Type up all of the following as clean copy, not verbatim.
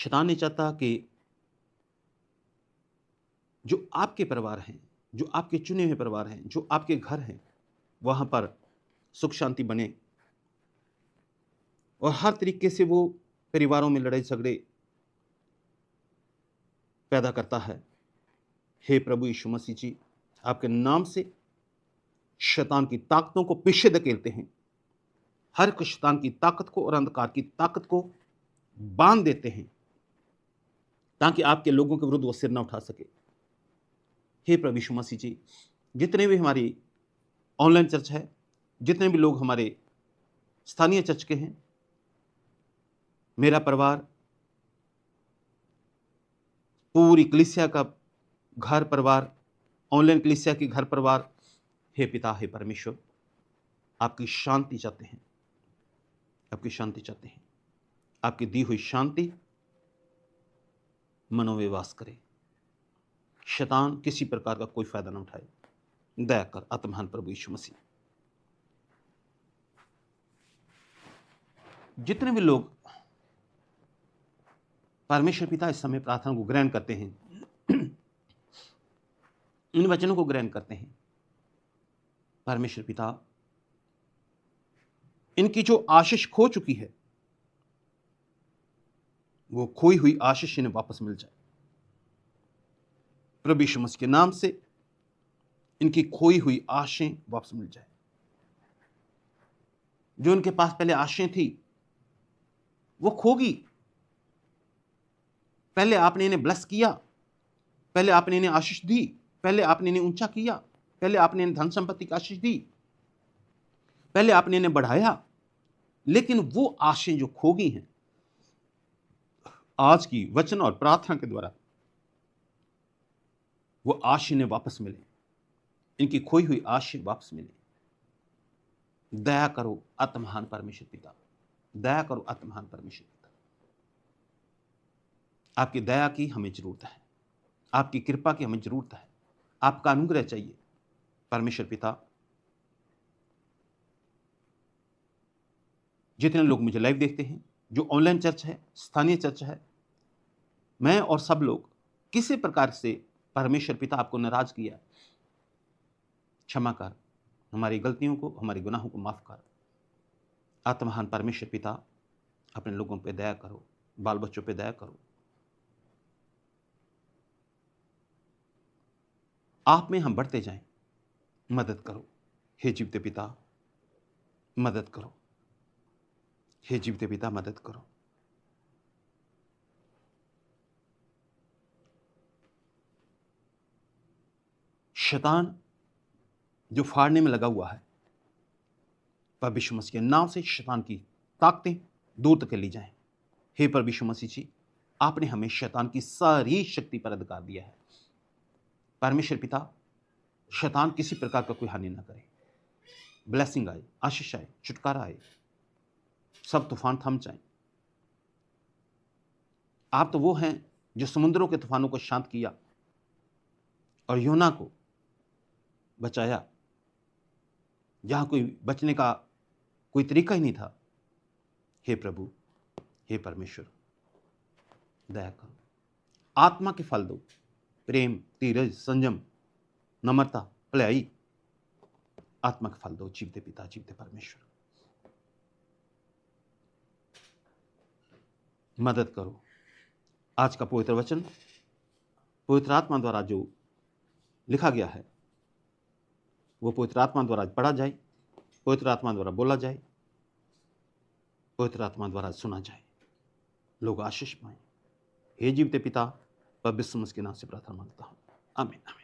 शैतान नहीं चाहता कि जो आपके परिवार हैं, जो आपके चुने हुए परिवार हैं, जो आपके घर हैं, वहाँ पर सुख शांति बने, और हर तरीके से वो परिवारों में लड़ाई झगड़े पैदा करता है। हे प्रभु यीशु मसीह जी, आपके नाम से शैतान की ताकतों को पीछे धकेलते हैं। हर एक शैतान की ताकत को और अंधकार की ताकत को बांध देते हैं, ताकि आपके लोगों के विरुद्ध वो सिर न उठा सके। हे प्रभु यीशु मसीह जी, जितने भी हमारी ऑनलाइन चर्च है, जितने भी लोग हमारे स्थानीय चर्च के हैं, मेरा परिवार, पूरी कलीसिया का घर परिवार, ऑनलाइन कलीसिया की घर परिवार, हे पिता, हे परमेश्वर, आपकी शांति चाहते हैं, आपकी शांति चाहते हैं। आपकी दी हुई शांति मनों में वास करे। शैतान किसी प्रकार का कोई फायदा न उठाए। दया कर आत्महान प्रभु यीशु मसीह। जितने भी लोग परमेश्वर पिता इस समय प्रार्थना को ग्रहण करते हैं, इन वचनों को ग्रहण करते हैं, परमेश्वर पिता इनकी जो आशीष खो चुकी है, वो खोई हुई आशीष इन्हें वापस मिल जाए। प्रभु यीशु मसीह के नाम से इनकी खोई हुई आशाएं वापस मिल जाए। जो इनके पास पहले आशाएं थी वो खोगी। पहले आपने इन्हें ब्लेस किया, पहले आपने इन्हें आशीष दी, पहले आपने इन्हें ऊंचा किया, पहले आपने इन्हें धन संपत्ति की आशीष दी, पहले आपने इन्हें बढ़ाया, लेकिन वो आशाएं जो खो गई हैं, आज की वचन और प्रार्थना के द्वारा वो आशाएं इन्हें वापस मिले, इनकी खोई हुई आशाएं वापस मिले। दया करो आत्महान परमेश्वर पिता, दया करो आत्महान परमेश्वर पिता। आपकी दया की हमें जरूरत है, आपकी कृपा की हमें जरूरत है, आपका अनुग्रह चाहिए परमेश्वर पिता। जितने लोग मुझे लाइव देखते हैं, जो ऑनलाइन चर्च है, स्थानीय चर्च है, मैं और सब लोग किसी प्रकार से परमेश्वर पिता आपको नाराज किया, क्षमा कर, हमारी गलतियों को, हमारे गुनाहों को माफ कर। आत्महान परमेश्वर पिता, अपने लोगों पे दया करो, बाल बच्चों पे दया करो। आप में हम बढ़ते जाएं, मदद करो। हे जीवते पिता, मदद करो। हे जीवते पिता, मदद करो। शैतान जो फाड़ने में लगा हुआ है, प्रभु यीशु मसीह के नाम से शैतान की ताकतें दूर तक ली जाएं। हे प्रभु यीशु मसीह जी, आपने हमें शैतान की सारी शक्ति पर अधिकार दिया है। परमेश्वर पिता, शैतान किसी प्रकार का कोई हानि ना करे। ब्लेसिंग आए, आशीष आए, छुटकारा आए, सब तूफान थम जाए। आप तो वो हैं जो समुद्रों के तूफानों को शांत किया और योना को बचाया, जहां कोई बचने का कोई तरीका ही नहीं था। हे प्रभु, हे परमेश्वर, दया करो। आत्मा के फल दो, प्रेम, धीरज, संयम, नम्रता, भलाई, आत्मा के फल दो। जीवते पिता, जीवते परमेश्वर, मदद करो। आज का पवित्र वचन पवित्र आत्मा द्वारा जो लिखा गया है, वो पवित्र आत्मा द्वारा पढ़ा जाए, पवित्र आत्मा द्वारा बोला जाए, पवित्र आत्मा द्वारा सुना जाए, लोग आशीष पाएं। हे जीवते पिता, पवित्र मसीह के नाम से प्रार्थना मांगता हूं, आमीन आमीन।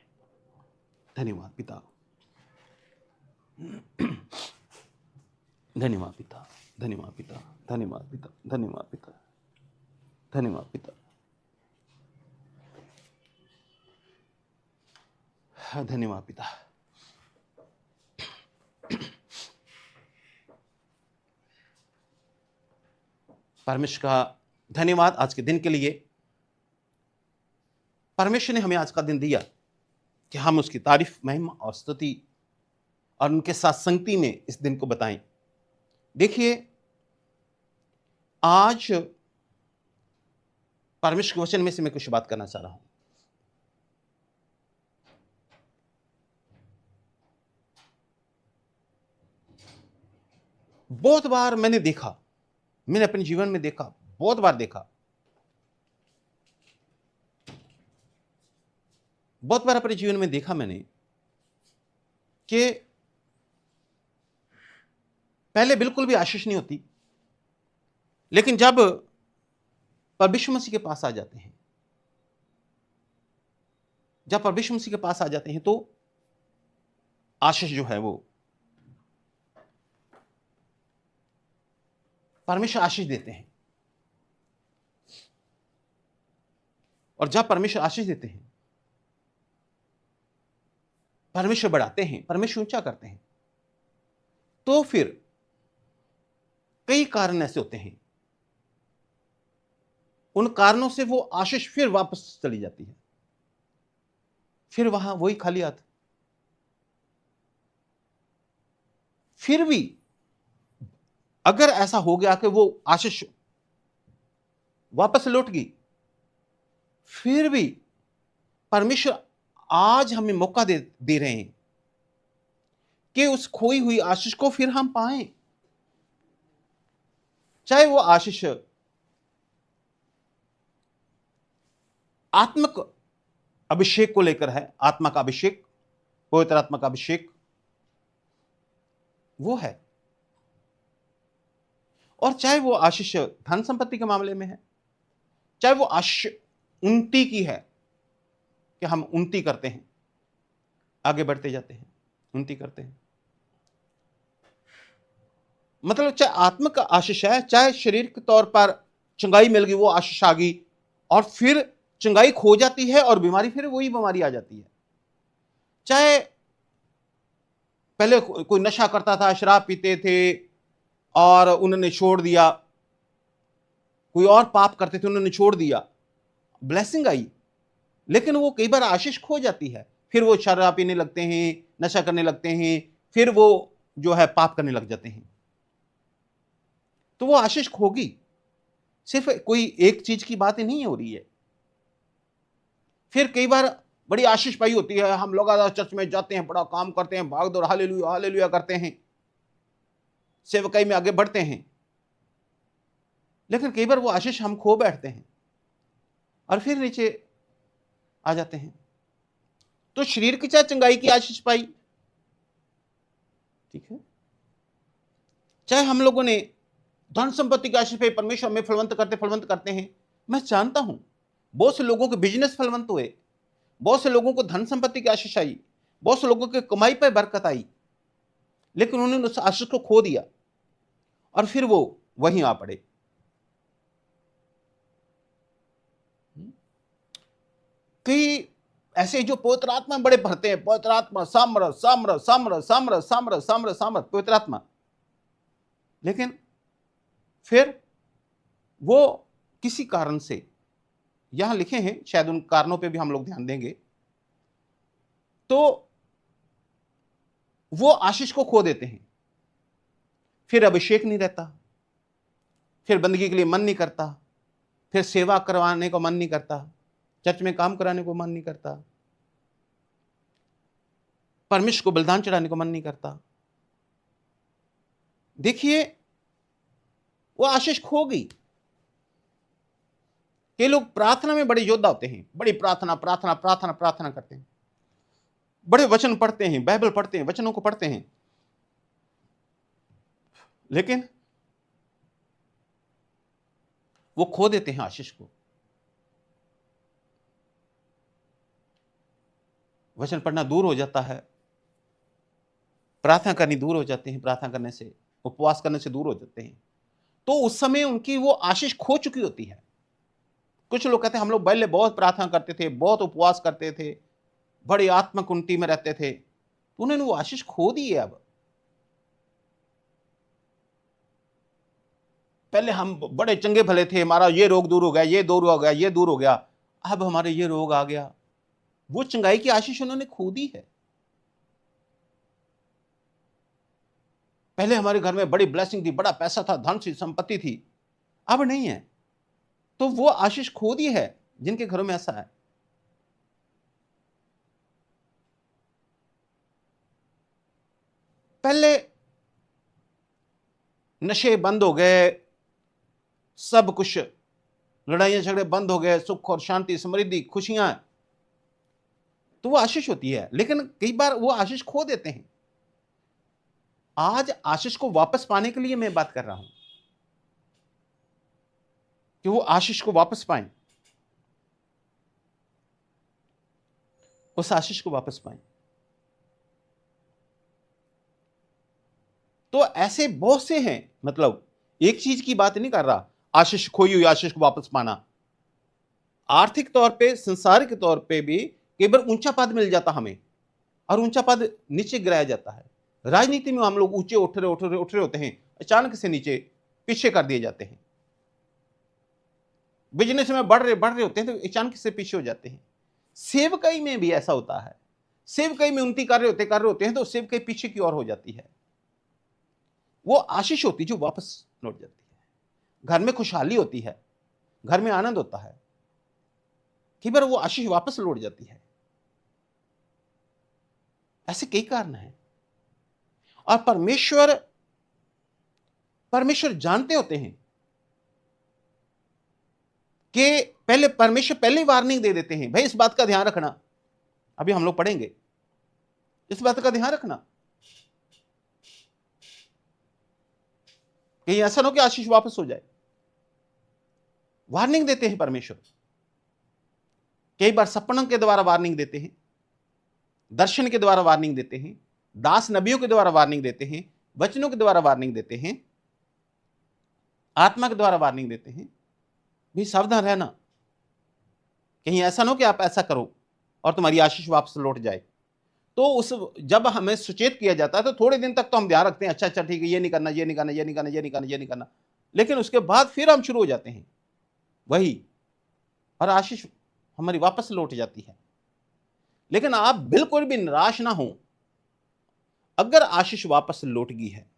धन्यवाद पिता, धन्यवाद पिता, धन्यवाद पिता, धन्यवाद पिता, धन्यवाद पिता, धन्यवाद पिता, धन्यवाद पिता। परमेश्वर का धन्यवाद आज के दिन के लिए। परमेश्वर ने हमें आज का दिन दिया कि हम उसकी तारीफ, महिमा और स्तुति और उनके साथ संगति में इस दिन को बताएं। देखिए, आज परमेश्वर के वचन में से मैं कुछ बात करना चाह रहा हूं। बहुत बार मैंने देखा, मैंने अपने जीवन में देखा, बहुत बार देखा, बहुत बार अपने जीवन में देखा मैंने कि पहले बिल्कुल भी आशीष नहीं होती, लेकिन जब परमेश्वर मसीह के पास आ जाते हैं, जब परमेश्वर मसीह के पास आ जाते हैं तो आशीष जो है वो, परमेश्वर आशीष देते हैं। और जब परमेश्वर आशीष देते हैं, परमेश्वर बढ़ाते हैं, परमेश्वर ऊंचा करते हैं, तो फिर कई कारण ऐसे होते हैं, उन कारणों से वो आशीष फिर वापस चली जाती है, फिर वहां वही खाली हाथ। फिर भी अगर ऐसा हो गया कि वो आशीष वापस लौट गई, फिर भी परमेश्वर आज हमें मौका दे रहे हैं कि उस खोई हुई आशीष को फिर हम पाएं। चाहे वो आशीष आत्मिक अभिषेक को लेकर है, आत्मा का अभिषेक, पवित्र आत्मा का अभिषेक वो है, और चाहे वो आशीष धन संपत्ति के मामले में है, चाहे वो आशीष उन्नति की है कि हम उन्नति करते हैं, आगे बढ़ते जाते हैं, उन्नति करते हैं। मतलब चाहे आत्मिक आशीष है, चाहे शरीर के तौर पर चंगाई मिल गई, वो आशीष आ गई, और फिर चंगाई खो जाती है और बीमारी, फिर वही बीमारी आ जाती है। चाहे पहले कोई नशा करता था, शराब पीते थे और उन्होंने छोड़ दिया, कोई और पाप करते थे उन्होंने छोड़ दिया, ब्लेसिंग आई, लेकिन वो कई बार आशीष खो जाती है, फिर वो शराब पीने लगते हैं, नशा करने लगते हैं, फिर वो जो है पाप करने लग जाते हैं। तो वो आशीष खोगी, सिर्फ कोई एक चीज की बात ही नहीं हो रही है। फिर कई बार बड़ी आशीष पाई होती है, हम लोग चर्च में जाते हैं, बड़ा काम करते हैं, भाग दौड़ हालेलुया हालेलुया करते हैं, सेवकाई में आगे बढ़ते हैं, लेकिन कई बार वो आशीष हम खो बैठते हैं और फिर नीचे आ जाते हैं। तो शरीर की चाहे चंगाई की आशीष पाई, ठीक है, चाहे हम लोगों ने धन संपत्ति की आशीष पाई, परमेश्वर में फलवंत करते हैं। मैं जानता हूं बहुत से लोगों के बिजनेस फलवंत हुए, बहुत से लोगों को धन संपत्ति की आशीष आई, बहुत से लोगों के कमाई पर बरकत आई, लेकिन उन्होंने उस आशीष को खो दिया और फिर वो वहीं आ पड़े। कई ऐसे जो पवित्र आत्मा बड़े भरते हैं, पवित्र आत्मा सामर्थ सामर्थ सामर्थ सामर्थ सामर्थ सामर्थ सामर्थ पवित्र आत्मा, लेकिन फिर वो किसी कारण से, यहां लिखे हैं, शायद उन कारणों पे भी हम लोग ध्यान देंगे, तो वो आशीष को खो देते हैं, फिर अभिषेक नहीं रहता, फिर बंदगी के लिए मन नहीं करता, फिर सेवा करवाने को मन नहीं करता, चर्च में काम कराने को मन नहीं करता, परमेश्वर को बलिदान चढ़ाने को मन नहीं करता। देखिए वो आशीष खो गई। कई लोग प्रार्थना में बड़े योद्धा होते हैं, बड़ी प्रार्थना प्रार्थना प्रार्थना प्रार्थना करते हैं, बड़े वचन पढ़ते हैं, बाइबल पढ़ते हैं, वचनों को पढ़ते हैं, लेकिन वो खो देते हैं आशीष को। वचन पढ़ना दूर हो जाता है, प्रार्थना करनी दूर हो जाते हैं, प्रार्थना करने से, उपवास करने से दूर हो जाते हैं, तो उस समय उनकी वो आशीष खो चुकी होती है। कुछ लोग कहते हैं हम लोग पहले बहुत प्रार्थना करते थे, बहुत उपवास करते थे, बड़ी आत्मिक उन्नति में रहते थे, तो उन्होंने वो आशीष खो दी है। अब पहले हम बड़े चंगे भले थे, हमारा ये रोग दूर हो गया, ये दूर हो गया, ये दूर हो गया, अब हमारे ये रोग आ गया, वो चंगाई की आशीष उन्होंने खो दी है। पहले हमारे घर में बड़ी ब्लेसिंग थी, बड़ा पैसा था, धन सी संपत्ति थी, अब नहीं है। तो वो आशीष खो दी है जिनके घरों में ऐसा है। पहले नशे बंद हो गए, सब कुछ, लड़ाइयां झगड़े बंद हो गए, सुख और शांति, समृद्धि, खुशियां, तो वो आशीष होती है। लेकिन कई बार वो आशीष खो देते हैं। आज आशीष को वापस पाने के लिए मैं बात कर रहा हूं कि वो आशीष को वापस पाएं, उस आशीष को वापस पाएं। तो ऐसे बहुत से हैं, मतलब एक चीज की बात नहीं कर रहा, आशीष खोई हुई आशीष को वापस पाना। आर्थिक तौर पे, संसारिक तौर पे भी कई बार ऊंचा पद मिल जाता हमें और ऊंचा पद नीचे गिराया जाता है। राजनीति में हम लोग ऊंचे उठ रहे होते हैं, अचानक से नीचे पीछे कर दिए जाते हैं। बिजनेस में बढ़ रहे होते हैं तो अचानक से पीछे हो जाते हैं। सेवकाई में भी ऐसा होता है। सेवकाई में उन्नति कर रहे होते हैं तो सेवकाई पीछे की ओर हो जाती है। वो आशीष होती जो वापस लौट जाती है। घर में खुशहाली होती है, घर में आनंद होता है, कई बार वो आशीष वापस लौट जाती है। ऐसे कई कारण हैं। और परमेश्वर जानते होते हैं कि परमेश्वर पहले ही वार्निंग दे देते हैं, भाई इस बात का ध्यान रखना। अभी हम लोग पढ़ेंगे, इस बात का ध्यान रखना कहीं ऐसा ना हो कि आशीष वापस हो जाए। वार्निंग देते हैं परमेश्वर। कई बार सपनों के द्वारा वार्निंग देते हैं, दर्शन के द्वारा वार्निंग देते हैं, दास नबियों के द्वारा वार्निंग देते हैं, वचनों के द्वारा वार्निंग देते हैं, आत्मा के द्वारा वार्निंग देते हैं। भी सावधान रहना, कहीं ऐसा ना हो कि आप ऐसा करो और तुम्हारी आशीष वापस लौट जाए। तो जब हमें सुचेत किया जाता है तो थोड़े दिन तक तो हम ध्यान रखते हैं, अच्छा अच्छा ठीक है, ये नहीं करना, ये नहीं करना, ये नहीं करना, ये नहीं करना, ये नहीं करना। लेकिन उसके बाद फिर हम शुरू हो जाते हैं वही, और आशीष हमारी वापस लौट जाती है। लेकिन आप बिल्कुल भी निराश ना हो। अगर आशीष वापस लौट गई है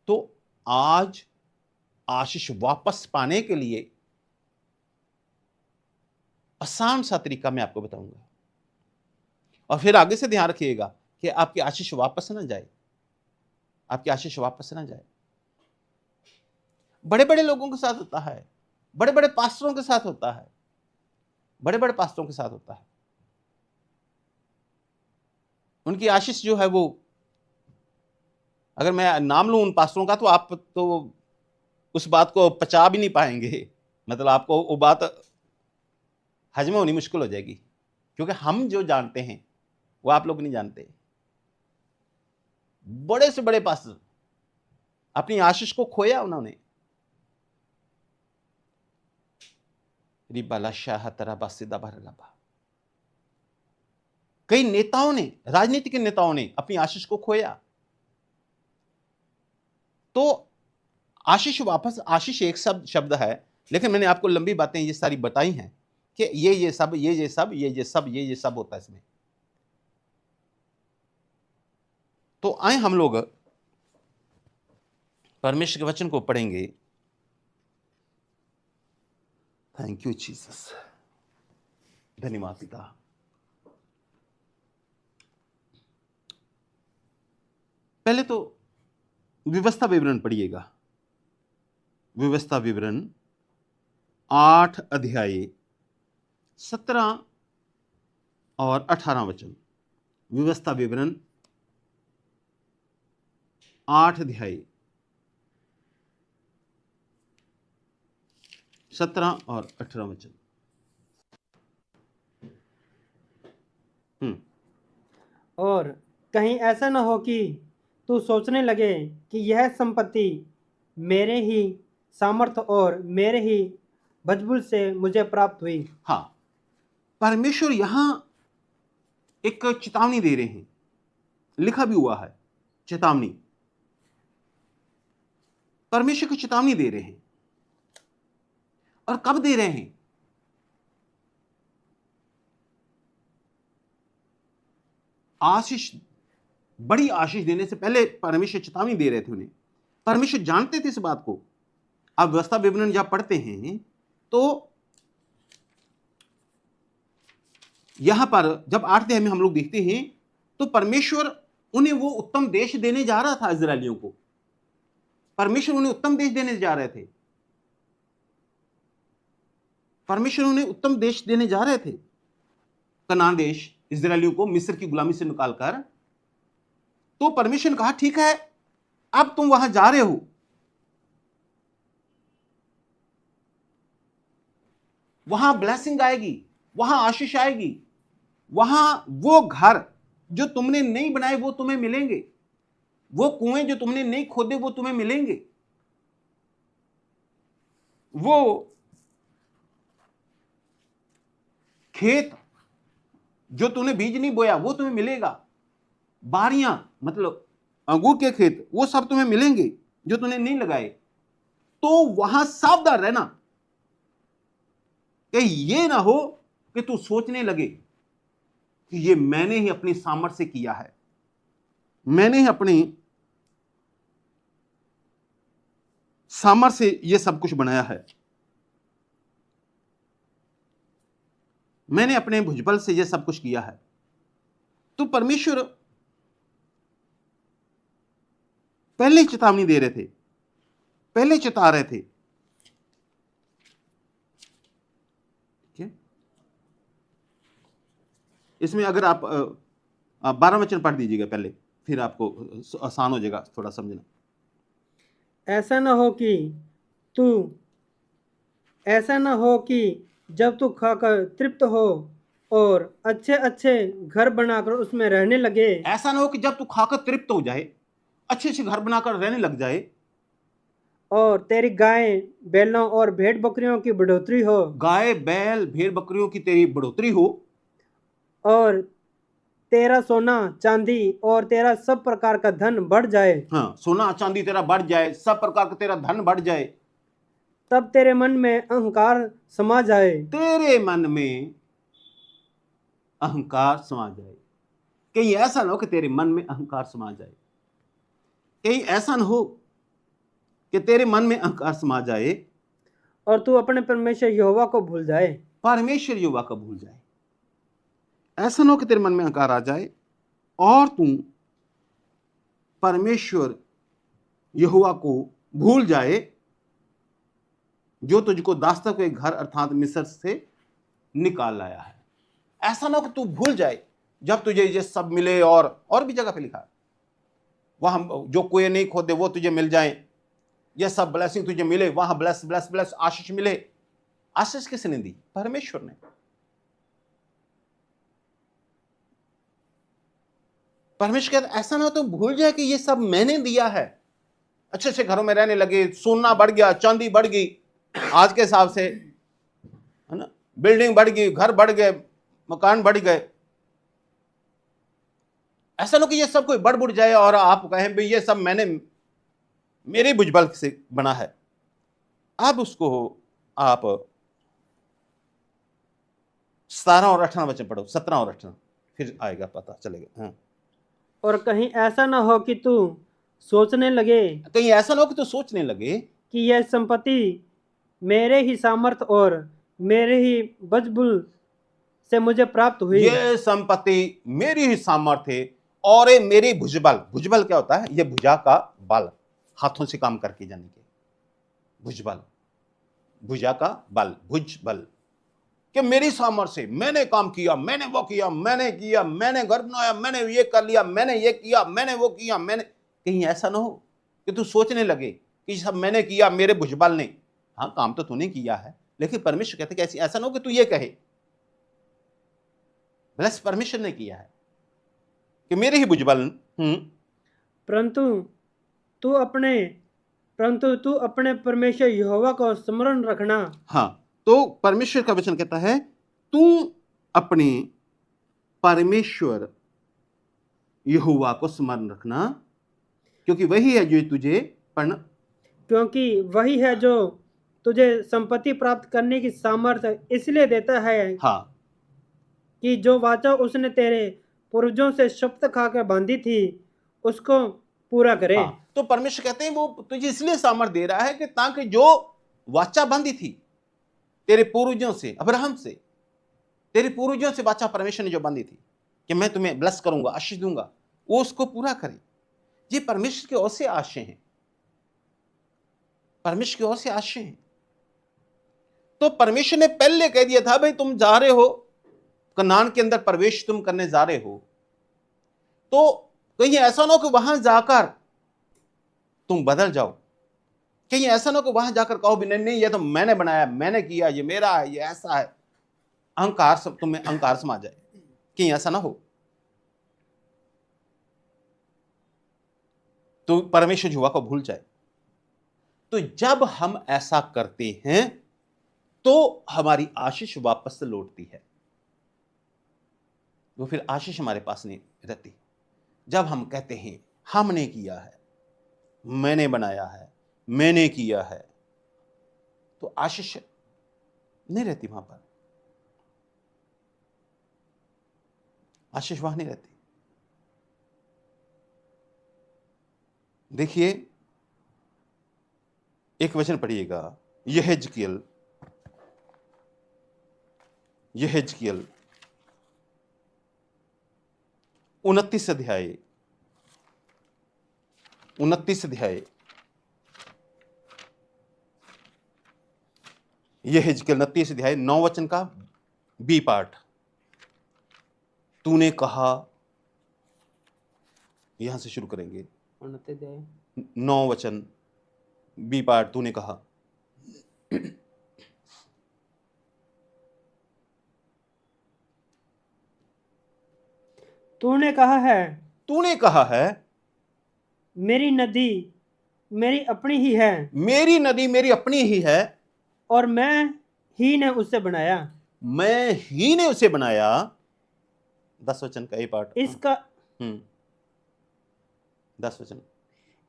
तो आज आशीष वापस पाने के लिए आसान सा तरीका मैं आपको बताऊंगा। और फिर आगे से ध्यान रखिएगा कि आपकी आशीष वापस ना जाए, आपकी आशीष वापस ना जाए। बड़े बड़े लोगों के साथ होता है, बड़े बड़े पास्टरों के साथ होता है, बड़े बड़े पास्टरों के साथ होता है। उनकी आशीष जो है वो, अगर मैं नाम लूं उन पास्टरों का तो आप तो उस बात को पचा भी नहीं पाएंगे। मतलब आपको वो बात हजम होनी मुश्किल हो जाएगी, क्योंकि हम जो जानते हैं वो आप लोग नहीं जानते। बड़े से बड़े पास्टर अपनी आशीष को खोया उन्होंने। कई नेताओं ने, राजनीतिक नेताओं ने अपनी आशीष को खोया। तो आशीष वापस, आशीष एक शब्द है, लेकिन मैंने आपको लंबी बातें ये सारी बताई हैं कि ये सब होता है इसमें। तो आए हम लोग परमेश्वर के वचन को पढ़ेंगे। थैंक यू जीसस, धन्यवाद पिता। पहले तो व्यवस्था विवरण पढ़िएगा। व्यवस्था विवरण 8 अध्याय 17 और 18 वचन। व्यवस्था विवरण 8 अध्याय 17 और 18 वचन। और कहीं ऐसा न हो कि तू सोचने लगे कि यह संपत्ति मेरे ही सामर्थ्य और मेरे ही भजबुल से मुझे प्राप्त हुई। हाँ, परमेश्वर यहां एक चेतावनी दे रहे हैं, लिखा भी हुआ है चेतावनी। परमेश्वर को चेतावनी दे रहे हैं, और कब दे रहे हैं? आशीष, बड़ी आशीष देने से पहले परमेश्वर चेतावनी दे रहे थे उन्हें। परमेश्वर जानते थे इस बात को। आप व्यवस्था विवरण जब पढ़ते हैं तो यहां पर जब 8 अध्याय में हम लोग देखते हैं तो परमेश्वर उन्हें वो उत्तम देश देने जा रहा था। इजरायलियों को परमेश्वर उन्हें उत्तम देश देने जा रहे थे। परमेश्वर उन्हें उत्तम देश देने जा रहे थे। कनान देश इजरायलियों को मिस्र की गुलामी से निकालकर। तो परमेश्वर ने कहा ठीक है, अब तुम वहां जा रहे हो, वहां ब्लेसिंग आएगी, वहां आशीष आएगी, वहां वो घर जो तुमने नहीं बनाए वो तुम्हें मिलेंगे, वो कुएं जो तुमने नहीं खोदे वो तुम्हें मिलेंगे, वो खेत जो तूने बीज नहीं बोया वो तुम्हें मिलेगा, बारियां मतलब अंगूर के खेत वो सब तुम्हें मिलेंगे जो तूने नहीं लगाए। तो वहां सावधान रहना कि ये ना हो कि तू सोचने लगे कि ये मैंने ही अपनी सामर्थ्य से किया है, मैंने ही अपनी सामर्थ्य से ये सब कुछ बनाया है, मैंने अपने भुजबल से ये सब कुछ किया है। तो परमेश्वर पहले चेतावनी दे रहे थे, पहले चेता रहे थे। इसमें अगर आप 12 वचन पढ़ दीजिएगा पहले, फिर आपको आसान हो जाएगा थोड़ा समझना। ऐसा ना हो कि जब तू खाकर तृप्त हो और अच्छे अच्छे घर बनाकर उसमें रहने लगे। ऐसा ना हो कि जब तू खाकर तृप्त हो जाए, अच्छे अच्छे घर बनाकर रहने लग जाए, और तेरी गाय बैलों और भेड़ बकरियों की बढ़ोतरी हो। गाय बैल भेड़ बकरियों की तेरी बढ़ोतरी हो, और तेरा सोना चांदी और तेरा सब प्रकार का धन बढ़ जाए। हाँ, सोना चांदी तेरा बढ़ जाए, सब प्रकार का तेरा धन बढ़ जाए। तब तेरे मन में अहंकार समा जाए। तेरे मन में अहंकार समा जाए। कहीं ऐसा ना हो कि तेरे मन में अहंकार समा जाए, कहीं ऐसा ना हो कि तेरे मन में अहंकार समा जाए और तू अपने परमेश्वर यहोवा को भूल जाए। परमेश्वर यहोवा को भूल जाए। ऐसा ना हो कि तेरे मन में अहंकार आ जाए और तू परमेश्वर यहोवा को भूल जाए जो तुझको दास्तक के घर अर्थात मिस्र से निकाल लाया है। ऐसा ना हो कि तू भूल जाए जब तुझे ये सब मिले, और भी जगह पे लिखा है वहां जो कुएं नहीं खोदे वो तुझे मिल जाए, ये सब ब्लेसिंग तुझे मिले, वहां ब्लेस ब्लेस ब्लेस आशीष मिले। आशीष किसने दी? परमेश्वर ने। परमेश्वर कहता ऐसा ना हो तो भूल जाए कि ये सब मैंने दिया है। अच्छे अच्छे घरों में रहने लगे, सोना बढ़ गया, चांदी बढ़ गई, आज के हिसाब से है ना, बिल्डिंग बढ़ गई, घर बढ़ गए, मकान बढ़ गए। ऐसा ना कि ये सब कोई बढ़ बुढ़ जाए और आप कहें भाई ये सब मैंने मेरे भुजबल से बना है। अब उसको आप 17 और 18 वचन पढ़ो, 17 और 18 फिर आएगा, पता चलेगा। हाँ। और कहीं ऐसा ना हो कि तू सोचने लगे, कहीं ऐसा ना हो कि तू सोचने लगे कि यह संपत्ति मेरे ही सामर्थ और मेरे ही बजबुल से मुझे प्राप्त हुई। ये संपत्ति मेरी ही सामर्थ्य है और ये मेरी भुजबल। भुजबल क्या होता है? ये भुजा का बल, हाथों से काम करके जाने के भुजबल, भुजा का बल, भुजबल। कि मेरी सामर्थ्य से मैंने काम किया, मैंने वो किया, मैंने किया, मैंने घर बनाया, मैंने ये कर लिया, मैंने ये किया, मैंने वो किया, मैंने। कहीं ऐसा ना हो कि तू सोचने लगे कि सब मैंने किया, मेरे भुजबल ने। हाँ, काम तो तूने किया है, लेकिन परमेश्वर कहते कि ऐसा ना हो कि तू ये कहे बस परमेश्वर ने किया है कि मेरे ही भुजबल। परंतु तू अपने परमेश्वर यहोवा को स्मरण रखना। हाँ, तो परमेश्वर का वचन कहता है तू अपने परमेश्वर यहोवा को स्मरण रखना, क्योंकि वही है जो तुझे क्योंकि वही है जो तुझे संपत्ति प्राप्त करने की सामर्थ्य इसलिए देता है। हाँ, कि जो वाचा उसने तेरे पूर्वजों से शपथ खाकर बांधी थी उसको पूरा करे। हाँ, तो परमेश्वर कहते हैं वो तुझे इसलिए सामर्थ दे रहा है कि ताकि जो वाचा बंधी थी तेरे पूर्वजों से, अब्राहम से, तेरे पूर्वजों से वाचा परमेश्वर ने जो बांधी थी कि मैं तुम्हें ब्लेस करूंगा, आशीष दूंगा, वो उसको पूरा करे। ये परमेश्वर की ओर से आशय हैं, परमेश्वर की ओर से आशय हैं। तो परमेश्वर ने पहले कह दिया था भाई तुम जा रहे हो कनान के अंदर प्रवेश तुम करने जा रहे हो, तो कहीं ऐसा ना हो कि वहां जाकर तुम बदल जाओ, कहीं ऐसा ना हो कि वहां जाकर कहो भी नहीं नहीं ये तो मैंने बनाया, मैंने किया, ये मेरा है, ये ऐसा है, अहंकार सब तुम्हें अहंकार समा जाए, कहीं ऐसा ना हो। तो परमेश्वर युवा को भूल जाए। तो जब हम ऐसा करते हैं तो हमारी आशीष वापस से लौटती है, वो फिर आशीष हमारे पास नहीं रहती। जब हम कहते हैं हमने किया है, मैंने बनाया है, मैंने किया है, तो आशीष नहीं रहती, वहां पर आशीष वहां नहीं रहती। देखिए एक वचन पढ़िएगा, यहेजकेल 29 अध्याय 29 अध्याय यहेजकेल 29 अध्याय 9 वचन का बी पार्ट। तूने कहा, यहां से शुरू करेंगे, 9 वचन बी पार्ट। तूने कहा, तूने कहा है, तूने कहा है मेरी नदी मेरी अपनी ही है, मेरी नदी मेरी अपनी ही है, और मैं ही ने उसे बनाया, मैं ही ने उसे बनाया। 10 वचन का ये पार्ट, इसका 10 वचन।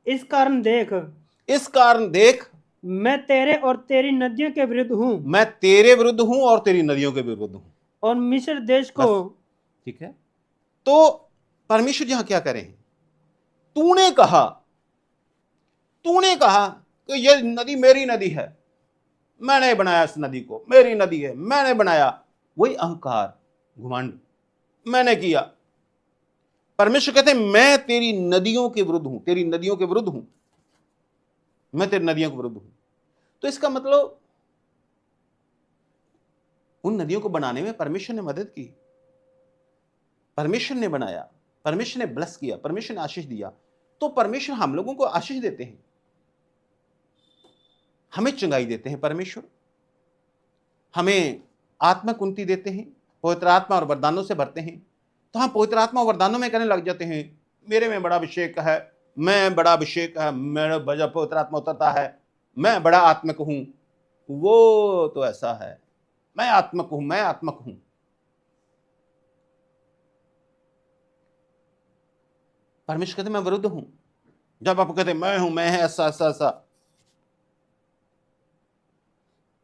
इस कारण देख मैं तेरे और तेरी नदियों के विरुद्ध हूं, मैं तेरे विरुद्ध हूं और तेरी नदियों के विरुद्ध हूं। और मिस्र देश को, ठीक है। तो परमेश्वर यहां क्या करें, तूने कहा कि यह नदी मेरी नदी है, मैंने बनाया इस नदी को, मेरी नदी है, मैंने बनाया। वही अहंकार, घुमंड, मैंने किया। परमेश्वर कहते हैं मैं तेरी नदियों के विरुद्ध हूं, तेरी नदियों के विरुद्ध हूं, मैं तेरी नदियों के विरुद्ध हूं। तो इसका मतलब उन नदियों को बनाने में परमेश्वर ने मदद की, परमेश्वर ने बनाया, परमेश्वर ने ब्लेस किया, परमेश्वर ने आशीष दिया। तो परमेश्वर हम लोगों को आशीष देते हैं, हमें चंगाई देते हैं, परमेश्वर हमें आत्मिक उन्नति देते हैं, पवित्र आत्मा और वरदानों से भरते हैं। तो हम पवित्र आत्मा और वरदानों में कहने लग जाते हैं मेरे में बड़ा अभिषेक है, मैं बड़ा अभिषेक है, मेरा बड़ा पवित्र आत्मा उतरता है, मैं बड़ा आत्मिक हूं। वो तो ऐसा है, मैं आत्मिक हूं, मैं आत्मिक हूं। परमेश्वर कहते मैं विरुद्ध हूं। जब आप कहते मैं हूं, मैं है ऐसा ऐसा ऐसा,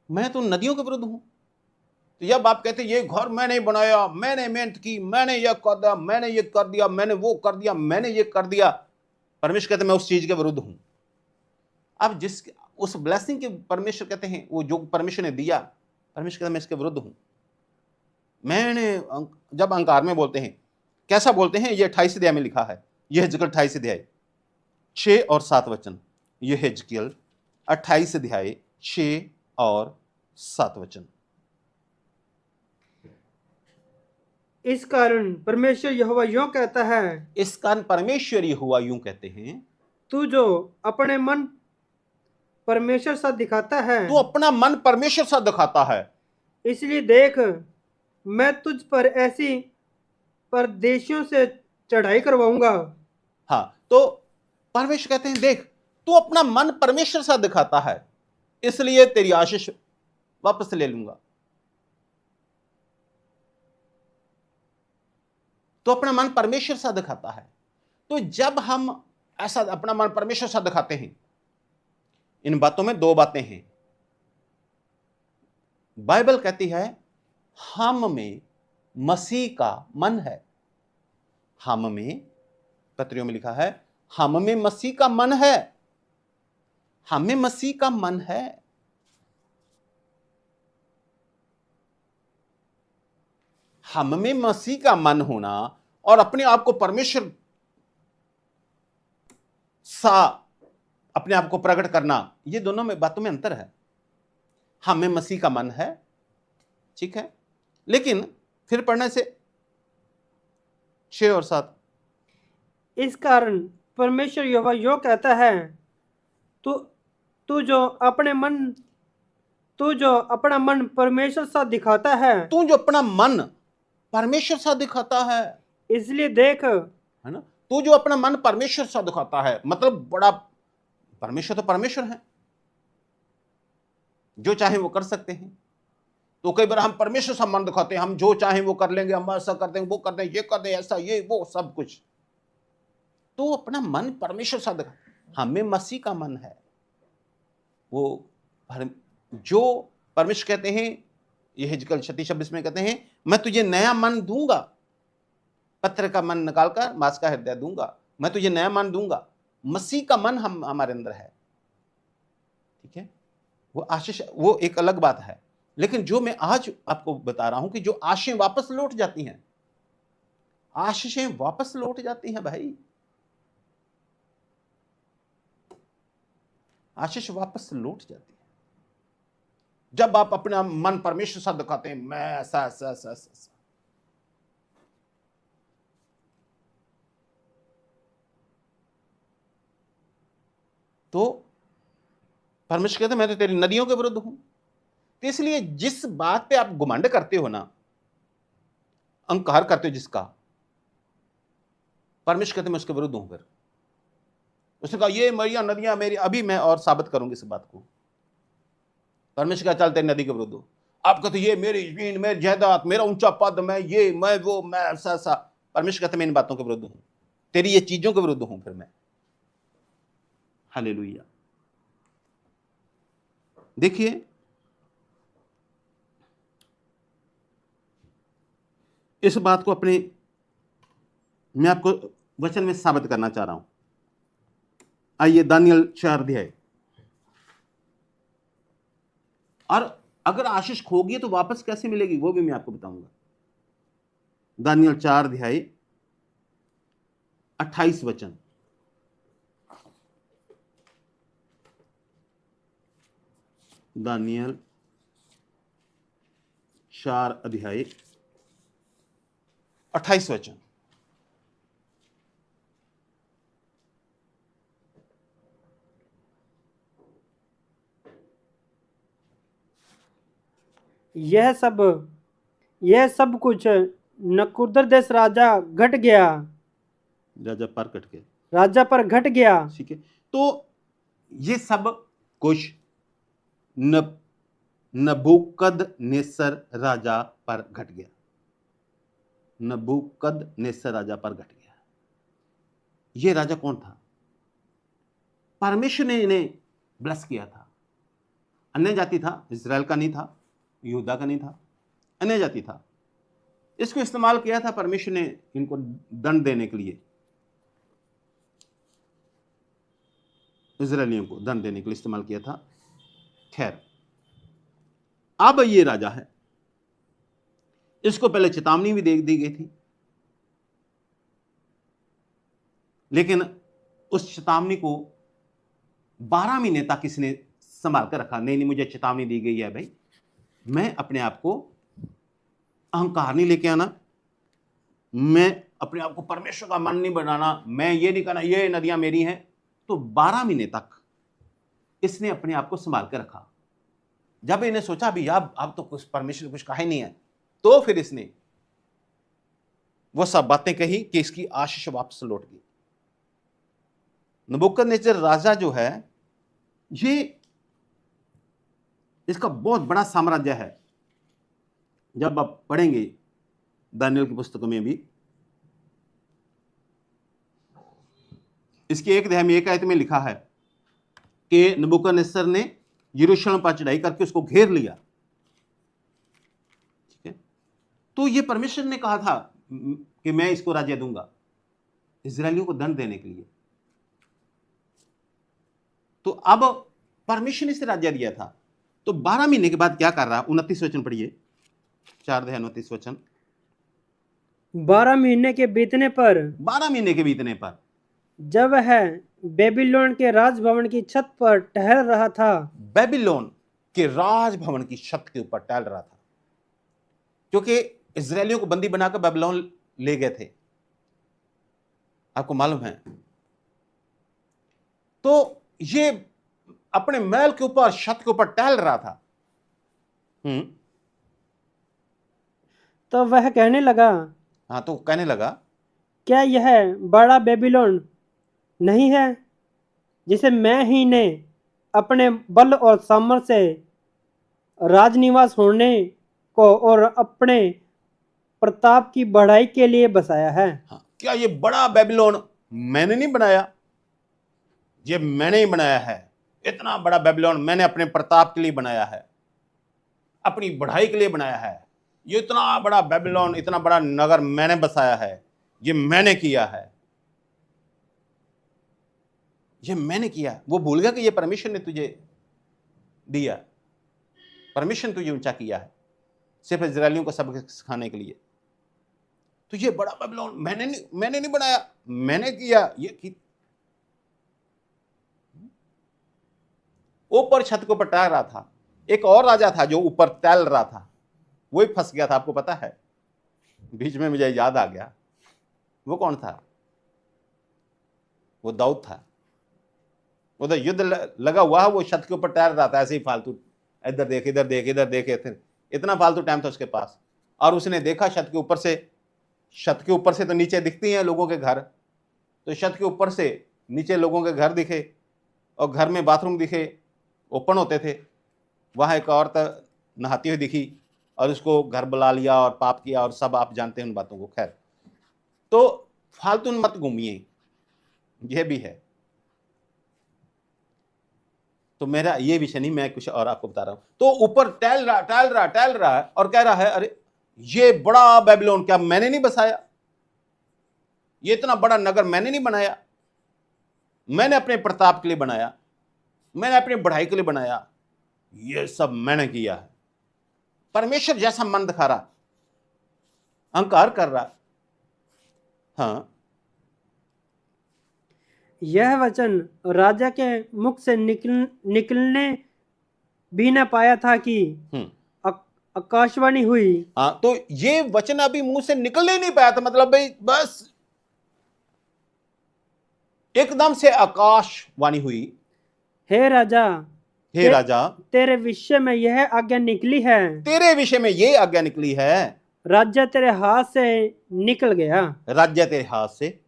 मैं तो नदियों के विरुद्ध हूं। तो जब आप कहते ये घर मैंने बनाया, मैंने मेहनत की, मैंने ये कर दिया, मैंने ये कर दिया, मैंने वो कर दिया, मैंने ये कर दिया, परमेश्वर कहते मैं उस चीज के विरुद्ध हूं। अब जिस उस ब्लेसिंग के परमेश्वर कहते हैं वो जो परमेश्वर ने दिया, परमेश्वर कहते मैं इसके विरुद्ध हूं। मैंने जब अहंकार में बोलते हैं, कैसा बोलते हैं, ये 28 अध्याय में लिखा है, यह हिजकिय्याल 28 अध्याय 6 और 7 वचन। यह हिजकिय्याल 28 अध्याय 6 और 7 वचन। इस कारण परमेश्वर यहोवा यूं कहता है, इस कारण परमेश्वर यहोवा यूं कहते हैं, तू जो अपने मन परमेश्वर सा दिखाता है, तू अपना मन परमेश्वर सा दिखाता है, इसलिए देख मैं तुझ पर ऐसी परदेशियों से चढ़ाई करवाऊंगा। हाँ, तो परमेश्वर कहते हैं देख तू अपना मन परमेश्वर सा दिखाता है, इसलिए तेरी आशीष वापस ले लूंगा। तो अपना मन परमेश्वर सा दिखाता है। तो जब हम ऐसा अपना मन परमेश्वर सा दिखाते हैं, इन बातों में 2 बातें हैं। बाइबल कहती है हम में मसीह का मन है, हम में, पत्रियों में लिखा है हम में मसीह का मन है, हमें मसीह का मन है। हम में मसीह का मन होना और अपने आप को परमेश्वर सा अपने आप को प्रकट करना, ये दोनों में बातों में अंतर है। हमें मसीह का मन है, ठीक है, लेकिन फिर पढ़ने से 6 और 7, इस कारण परमेश्वर यहोवा यो कहता है, तू तू जो अपना मन परमेश्वर सा दिखाता है, तू जो अपना मन परमेश्वर सा दिखाता है, इसलिए देख, है ना, तू जो अपना मन परमेश्वर सा दिखाता है, मतलब बड़ा परमेश्वर तो परमेश्वर है, जो चाहे वो कर सकते हैं। तो कई बार हम परमेश्वर सा मन दिखाते हैं, हम जो चाहे वो कर लेंगे, हम ऐसा कर देंगे, वो कर देंगे, ये कर दें, ऐसा ये वो सब कुछ। तो अपना मन परमेश्वर सा दिखा, हमें मसीह का मन है। वो जो परमेश्वर कहते हैं, ये हिजकिय्याह 36:26 में कहते हैं, मैं तुझे नया मन दूंगा, पत्थर का मन निकालकर मांस का हृदय दूंगा, मैं तुझे नया मन दूंगा। मसीह का मन हमारे अंदर है, ठीक है, वो आशीष, वो एक अलग बात है। लेकिन जो मैं आज आपको बता रहा हूं कि जो आशीषें वापस लौट जाती हैं, आशीषें वापस लौट जाती हैं भाई, आशीष वापस लौट जाती है जब आप अपना मन परमेश्वर सा दिखाते हैं, मैं ऐसा ऐसा ऐसा ऐसा। तो परमेश्वर कहते हैं मैं तो तेरी नदियों के विरुद्ध हूं। तो इसलिए जिस बात पे आप घुमंड करते हो ना, अहंकार करते हो जिसका, परमेश्वर कहते हैं मैं उसके विरुद्ध हूं। फिर उसने कहा ये मेरी नदियां मेरी, अभी मैं और साबित करूंगी इस बात को। परमेश्वर कहा चल तेरी नदी के विरुद्ध हो। आप कहते ये मेरी जमीन, मेरी जायदाद, मेरा ऊंचा पद, मैं ये मैं वो मैं ऐसा ऐसा। परमेश्वर कहते मैं इन बातों के विरुद्ध हूं, तेरी ये चीजों के विरुद्ध हूं। फिर मैं, हालेलुया। देखिए इस बात को अपने, मैं आपको वचन में साबित करना चाह रहा हूं। आइए दानियल 4 अध्याय। और अगर आशीष खोगी तो वापस कैसे मिलेगी वो भी मैं आपको बताऊंगा। दानियल 4 अध्याय 28 वचन। दानियल 4 अध्याय 28 वचन। यह सब कुछ नकुरदर देश राजा घट गया, राजा पर कट के, राजा पर घट गया। ठीक है, तो ये सब कुछ नबूकदनेस्सर राजा पर घट गया। नबूकदनेस्सर राजा पर घट गया। ये राजा कौन था? परमेश्वर ने इन्हें ब्लेस किया था। अन्य जाति था, इजराइल का नहीं था, यहूदा का नहीं था, अन्य जाति था। इसको इस्तेमाल किया था परमेश्वर ने इनको दंड देने के लिए, इजरायलियों को दंड देने के लिए इस्तेमाल किया था। खैर, अब ये राजा है, इसको पहले चेतावनी भी दे दी गई थी, लेकिन उस चेतावनी को 12 महीने तक इसने संभाल कर रखा। नहीं, मुझे चेतावनी दी गई है भाई, मैं अपने आप को अहंकार नहीं लेके आना, मैं अपने आप को परमेश्वर का मन नहीं बनाना, मैं ये नहीं कहना ये नदियां मेरी हैं। तो 12 महीने तक इसने अपने आप को संभाल कर रखा। जब इन्हें सोचा भी अब तो कुछ परमेश्वर कुछ कहा ही नहीं है, तो फिर इसने वो सब बातें कही कि इसकी आशीष वापस लौट गई। नबूकदनेस्सर राजा जो है, ये इसका बहुत बड़ा साम्राज्य है। जब आप पढ़ेंगे दानियल की पुस्तकों में भी, इसके 1 अध्याय में 1 आयत में लिखा है कि नबूकदनेस्सर ने यरूशलेम पर चढ़ाई करके उसको घेर लिया। ठीक है, तो ये परमेश्वर ने कहा था कि मैं इसको राज्य दूंगा इजरायलियों को दंड देने के लिए। तो अब परमेश्वर ने इसे राज्य दिया था, तो 12 महीने के बाद क्या कर रहा? 29 वचन पढ़िए, 4:29 वचन। 12 महीने के बीतने पर 12 महीने के बीतने पर जब वह बेबीलोन के राजभवन की छत पर टहल रहा था, बेबीलोन के राजभवन की छत के ऊपर टहल रहा था, क्योंकि इजरायलियों को बंदी बनाकर बेबीलोन ले गए थे, आपको मालूम है। तो ये अपने महल के ऊपर, छत के ऊपर टहल रहा था। तो वह कहने लगा, हाँ, तो कहने लगा, क्या यह बड़ा बेबीलोन नहीं है जिसे मैं ही ने अपने बल और सामर्थ्य से राजनिवास होने को और अपने प्रताप की बढ़ाई के लिए बसाया है? हाँ, क्या ये बड़ा बेबीलोन मैंने नहीं बनाया? ये मैंने ही बनाया है। इतना बड़ा बेबीलोन मैंने अपने प्रताप के लिए बनाया है, अपनी बढ़ाई के लिए बनाया है। ये इतना बड़ा बेबीलोन, इतना बड़ा नगर मैंने बसाया है, ये मैंने किया है, ये मैंने किया। वो भूल गया कि ये परमेश्वर ने तुझे दिया, परमेश्वर ने तुझे ऊंचा किया है, सिर्फ इजरायलियों को सबक सिखाने के लिए। तो ये बड़ा बेबीलोन मैंने नहीं बनाया, मैंने किया। ये ऊपर छत के ऊपर टहल रहा था। एक और राजा था जो ऊपर टहल रहा था, वो ही फंस गया था, आपको पता है। बीच में मुझे याद आ गया, वो कौन था? वो दाऊद था। उधर युद्ध लगा हुआ है, वो छत के ऊपर टहल रहा था ऐसे ही फालतू, इधर देख इधर देख इधर देख, इतना फालतू टाइम था उसके पास। और उसने देखा छत के ऊपर से तो नीचे दिखती हैं लोगों के घर, तो छत के ऊपर से नीचे लोगों के घर दिखे, और घर में बाथरूम दिखे, ओपन होते थे। वहाँ एक औरत नहाती हुई दिखी और उसको घर बुला लिया और पाप किया, और सब आप जानते हैं उन बातों को। खैर, तो फालतू मत घूमिए, यह भी है। तो मेरा ये विषय नहीं, मैं कुछ और आपको बता रहा हूं। तो ऊपर टहल रहा है और कह रहा है, अरे ये बड़ा बेबीलोन क्या मैंने नहीं बसाया? ये इतना बड़ा नगर मैंने नहीं बनाया? मैंने अपने प्रताप के लिए बनाया, मैंने अपनी बढ़ाई के लिए बनाया, ये सब मैंने किया है। परमेश्वर जैसा मन दिखा रहा, अहंकार कर रहा। हाँ, यह वचन राजा के मुख से निकलने भी न पाया था कि आकाशवाणी हुई। हाँ, तो ये वचन अभी मुंह से निकल ही नहीं पाया था, मतलब भाई बस एकदम से आकाशवाणी हुई, हे राजा, तेरे विषय में यह आज्ञा निकली है, तेरे विषय में यह आज्ञा निकली है। राज्य तेरे हाथ से निकल गया, राज्य तेरे हाथ से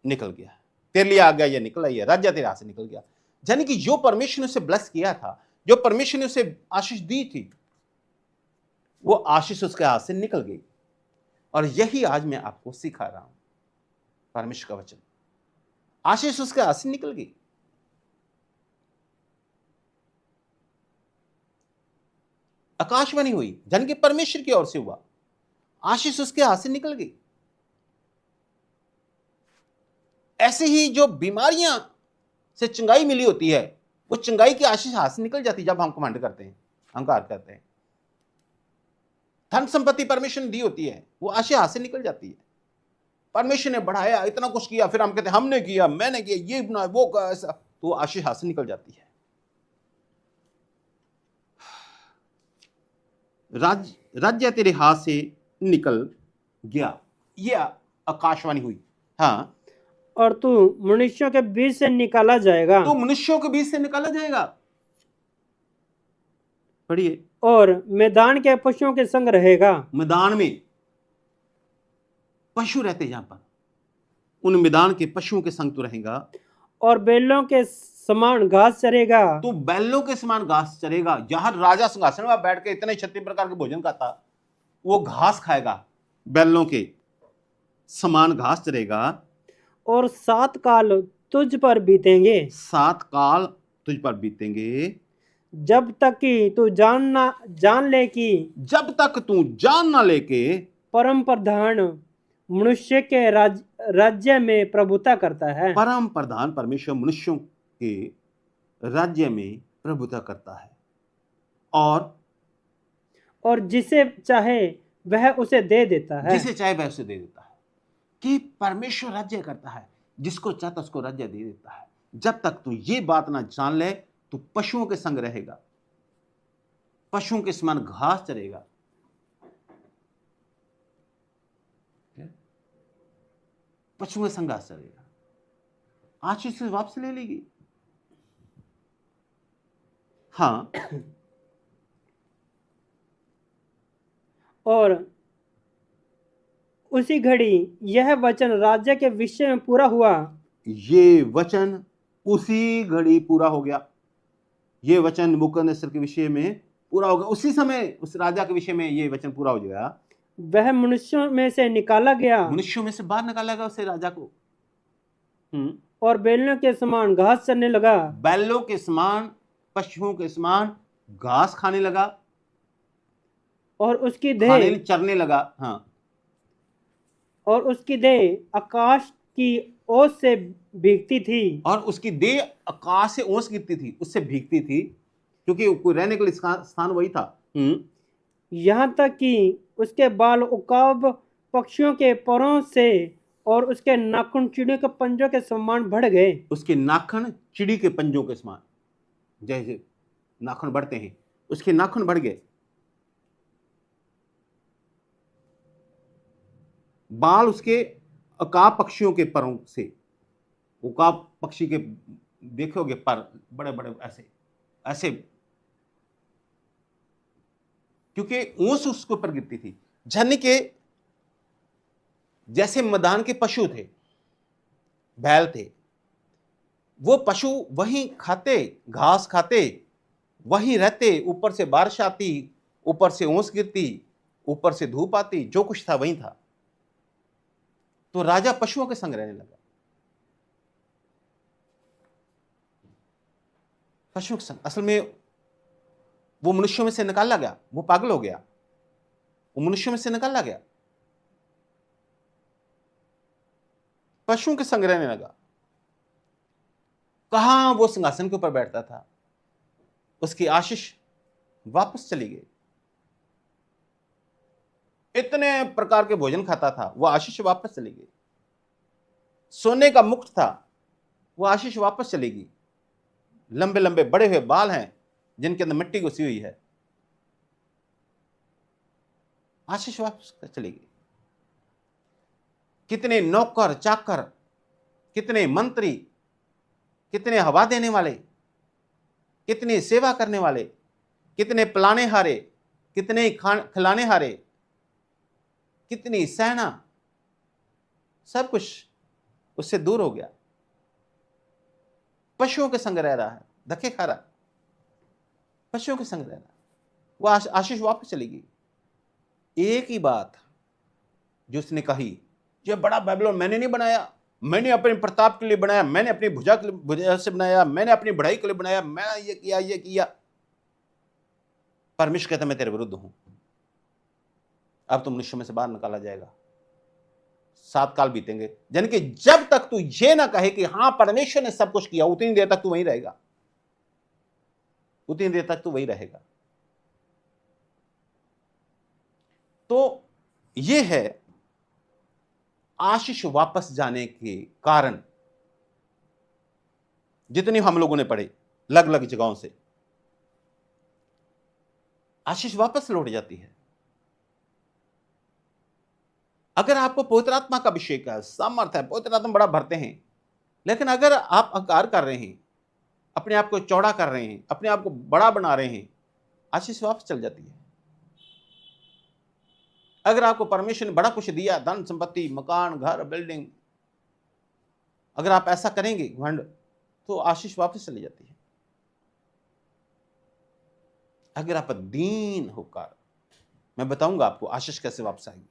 निकल गया, तेरे लिए आज्ञा यह निकल आई है, राज्य तेरे हाथ से निकल गया। यानी कि जो परमेश्वर ने उसे ब्लेस किया था, जो परमेश्वर ने उसे आशीष दी थी, वो आशीष उसके हाथ से निकल गई। और यही आज मैं आपको सिखा रहा हूं, परमेश्वर का वचन, आशीष उसके हाथ से निकल गई। आकाशवाणी हुई, यानी कि परमेश्वर की ओर से हुआ, आशीष उसके हाथ से निकल गई। ऐसे ही जो बीमारियां से चंगाई मिली होती है, वो चंगाई की आशीष हाथ से निकल जाती है जब हम कमांड करते हैं, अहंकार करते हैं। धन संपत्ति परमेश्वर ने दी होती है, वो आशीष हाथ से निकल जाती है। परमेश्वर ने बढ़ाया, इतना कुछ किया, फिर हम कहते हैं हमने किया, मैंने किया, ये बनाया, वो ऐसा, तो वो आशीष हाथ से निकल जाती है। राज्य तेरे हाथ से निकल गया, यह आकाशवाणी हुई। हाँ, और तू मनुष्यों के बीच से निकाला जाएगा, तू मनुष्यों के बीच से निकाला जाएगा। पढ़िए, और मैदान के पशुओं के संग रहेगा। मैदान में पशु रहते, जहां पर उन मैदान के पशुओं के संग तू रहेगा, और बैलों के समान घास चरेगा। तू बैलों के समान घास चरेगा। जहां राजा सिंहासन में बैठ के इतने 36 प्रकार के भोजन खाता, वो घास खाएगा, बैलों के समान घास चरेगा। और 7 काल तुझ पर बीतेंगे, 7 काल तुझ पर बीतेंगे, जब तक कि तू जान ले कि जब तक तू जान ना लेके परम प्रधान मनुष्य के राज्य में प्रभुता करता है। परम प्रधान परमेश्वर मनुष्यों के राज्य में प्रभुता करता है और जिसे चाहे वह उसे दे देता है। जिसे चाहे वह उसे दे देता है। कि परमेश्वर राज्य करता है, जिसको चाहता उसको राज्य दे देता है। जब तक तू ये बात ना जान ले, तू पशुओं के संग रहेगा, पशुओं के समान घास चरेगा। पशुओं के संग घास चरेगा, आशीष से वापस ले लेगी। हाँ, और उसी घड़ी यह वचन राज्य के विषय में पूरा हुआ। ये वचन उसी घड़ी पूरा हो गया। ये वचन नबूकदनेस्सर के विषय में पूरा हो गया। उसी समय उस राजा के विषय में ये वचन पूरा हो गया। वह मनुष्यों में से निकाला गया, मनुष्यों में से बाहर निकाला गया उसे राजा को। और बैलों के समान घास चरने लगा। बैलों के समान, पशुओं के समान घास खाने लगा, और उसकी खाने देह चरने लगा। हाँ, और उसकी देह आकाश की ओस से भीगती थी। और उसकी देह आकाश से ओस गिरती थी, उससे भीगती थी, क्योंकि कोई रहने के लिए स्थान वही था। यहाँ तक कि उसके बाल उकाब पक्षियों के परों से और उसके नाखून चिड़ियों के पंजों के समान बढ़ गए। उसके नाखून चिड़ी के पंजों के समान, जैसे नाखून बढ़ते हैं, उसके नाखून बढ़ गए। बाल उसके उकाब पक्षियों के परों से, उकाब पक्षी के देखोगे पर बड़े बड़े ऐसे ऐसे, क्योंकि ओस उसके ऊपर गिरती थी। झरने के जैसे मैदान के पशु थे, बैल थे, वो पशु वहीं खाते, घास खाते, वहीं रहते। ऊपर से बारिश आती, ऊपर से ओस गिरती, ऊपर से धूप आती, जो कुछ था वहीं था। तो राजा पशुओं के संग रहने लगा, पशुओं के संग। असल में वो मनुष्यों में से निकाला गया, वो पागल हो गया, वो मनुष्यों में से निकाला गया, पशुओं के संग रहने लगा। कहां वो सिंहासन के ऊपर बैठता था, उसकी आशीष वापस चली गई। इतने प्रकार के भोजन खाता था, वो आशीष वापस चली गई। सोने का मुकुट था, वो आशीष वापस चलेगी। लंबे लंबे बड़े हुए बाल हैं जिनके अंदर मिट्टी घुसी हुई है, आशीष वापस चलेगी। कितने नौकर चाकर, कितने मंत्री, कितने हवा देने वाले, कितने सेवा करने वाले, कितने पिलाने हारे, कितने खिलाने हारे, कितनी सेना, सब कुछ उससे दूर हो गया। पशुओं के संग रह रहा है, धक्के खा रहा, पशुओं के संग रह रहा, वो आशीष वापस चलेगी। एक ही बात जो उसने कही, ये बड़ा बेबीलोन मैंने नहीं बनाया, मैंने अपने प्रताप के लिए बनाया, मैंने अपनी भुजा से बनाया, मैंने अपनी बढ़ाई के लिए बनाया, मैं ये किया। परमेश्वर कहता मैं तेरे विरुद्ध हूं, अब तुम मनुष्यों में से बाहर निकाला जाएगा। 7 काल बीतेंगे, यानी कि जब तक तू ये ना कहे कि हां परमेश्वर ने सब कुछ किया, उतनी देर तक तू वहीं रहेगा, उतनी देर तक तू वहीं रहेगा। तो ये है आशीष वापस जाने के कारण, जितनी हम लोगों ने पढ़े अलग अलग जगहों से, आशीष वापस लौट जाती है। अगर आपको पवित्र आत्मा का अभिषेक है, सामर्थ है, पवित्र आत्मा बड़ा भरते हैं, लेकिन अगर आप अहंकार कर रहे हैं, अपने आप को चौड़ा कर रहे हैं, अपने आप को बड़ा बना रहे हैं, आशीष वापस चल जाती है। अगर आपको परमेश्वर ने बड़ा कुछ दिया, धन संपत्ति, मकान, घर, बिल्डिंग, अगर आप ऐसा करेंगे घमंड, तो आशीष वापस चली जाती है। अगर आप दीन होकर, मैं बताऊंगा आपको आशीष कैसे वापस आएगी,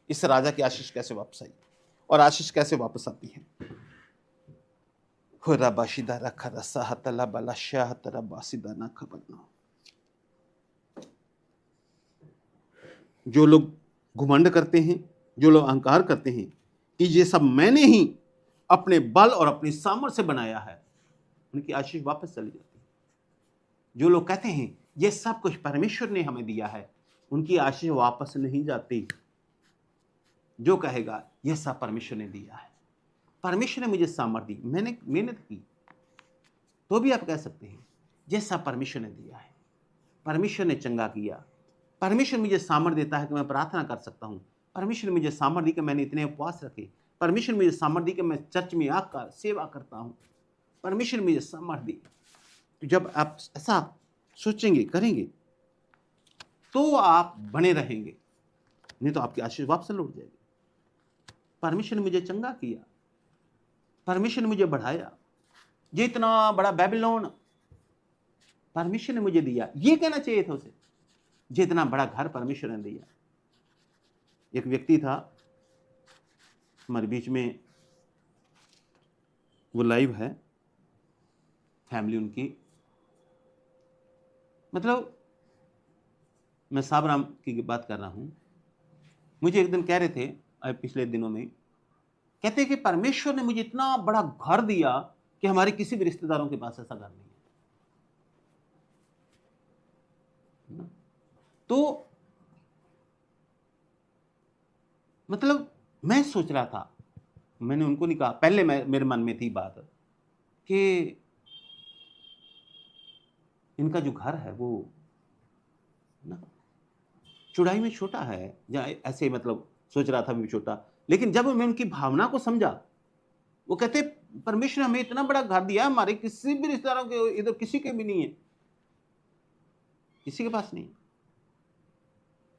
इस राजा की आशीष कैसे वापस आई और आशीष कैसे वापस आती है। जो लोग घुमंड करते हैं, जो लोग अहंकार करते हैं कि ये सब मैंने ही अपने बल और अपनी सामर्थ्य से बनाया है, उनकी आशीष वापस चली जाती है। जो लोग कहते हैं ये सब कुछ परमेश्वर ने हमें दिया है, उनकी आशीष वापस नहीं जाती। जो कहेगा यह सब परमेश्वर ने दिया है, परमेश्वर ने मुझे सामर्थ्य दी, मैंने मेहनत की, तो भी आप कह सकते हैं यह सब परमेश्वर ने दिया है, परमेश्वर ने चंगा किया, परमेश्वर मुझे सामर्थ्य देता है कि मैं प्रार्थना कर सकता हूं, परमेश्वर ने मुझे सामर्थ्य दी कि मैंने इतने उपवास रखे, परमेश्वर ने मुझे सामर्थ्य दी कि मैं चर्च में आकर सेवा करता हूं, परमेश्वर ने मुझे सामर्थ्य दी। तो जब आप ऐसा सोचेंगे, करेंगे, तो आप बने रहेंगे, नहीं तो आपकी आशीष वापस लौट जाएगी। परमेश्वर ने मुझे चंगा किया, परमेश्वर ने मुझे बढ़ाया, ये इतना बड़ा बेबीलोन परमेश्वर ने मुझे दिया, ये कहना चाहिए था उसे, ये इतना बड़ा घर परमेश्वर ने दिया। एक व्यक्ति था हमारे बीच में, वो लाइव है, फैमिली उनकी, मतलब मैं साबराम की बात कर रहा हूं। मुझे एक दिन कह रहे थे पिछले दिनों में, कहते कि परमेश्वर ने मुझे इतना बड़ा घर दिया कि हमारे किसी भी रिश्तेदारों के पास ऐसा घर नहीं है। तो मतलब मैं सोच रहा था, मैंने उनको नहीं कहा, पहले मेरे मन में थी बात कि इनका जो घर है वो ना चौड़ाई में छोटा है, या ऐसे मतलब सोच रहा था भी छोटा, लेकिन जब मैं उनकी भावना को समझा, वो कहते परमेश्वर हमें इतना बड़ा घर दिया, हमारे किसी भी रिश्तेदारों के इधर किसी के भी नहीं है, किसी के पास नहीं।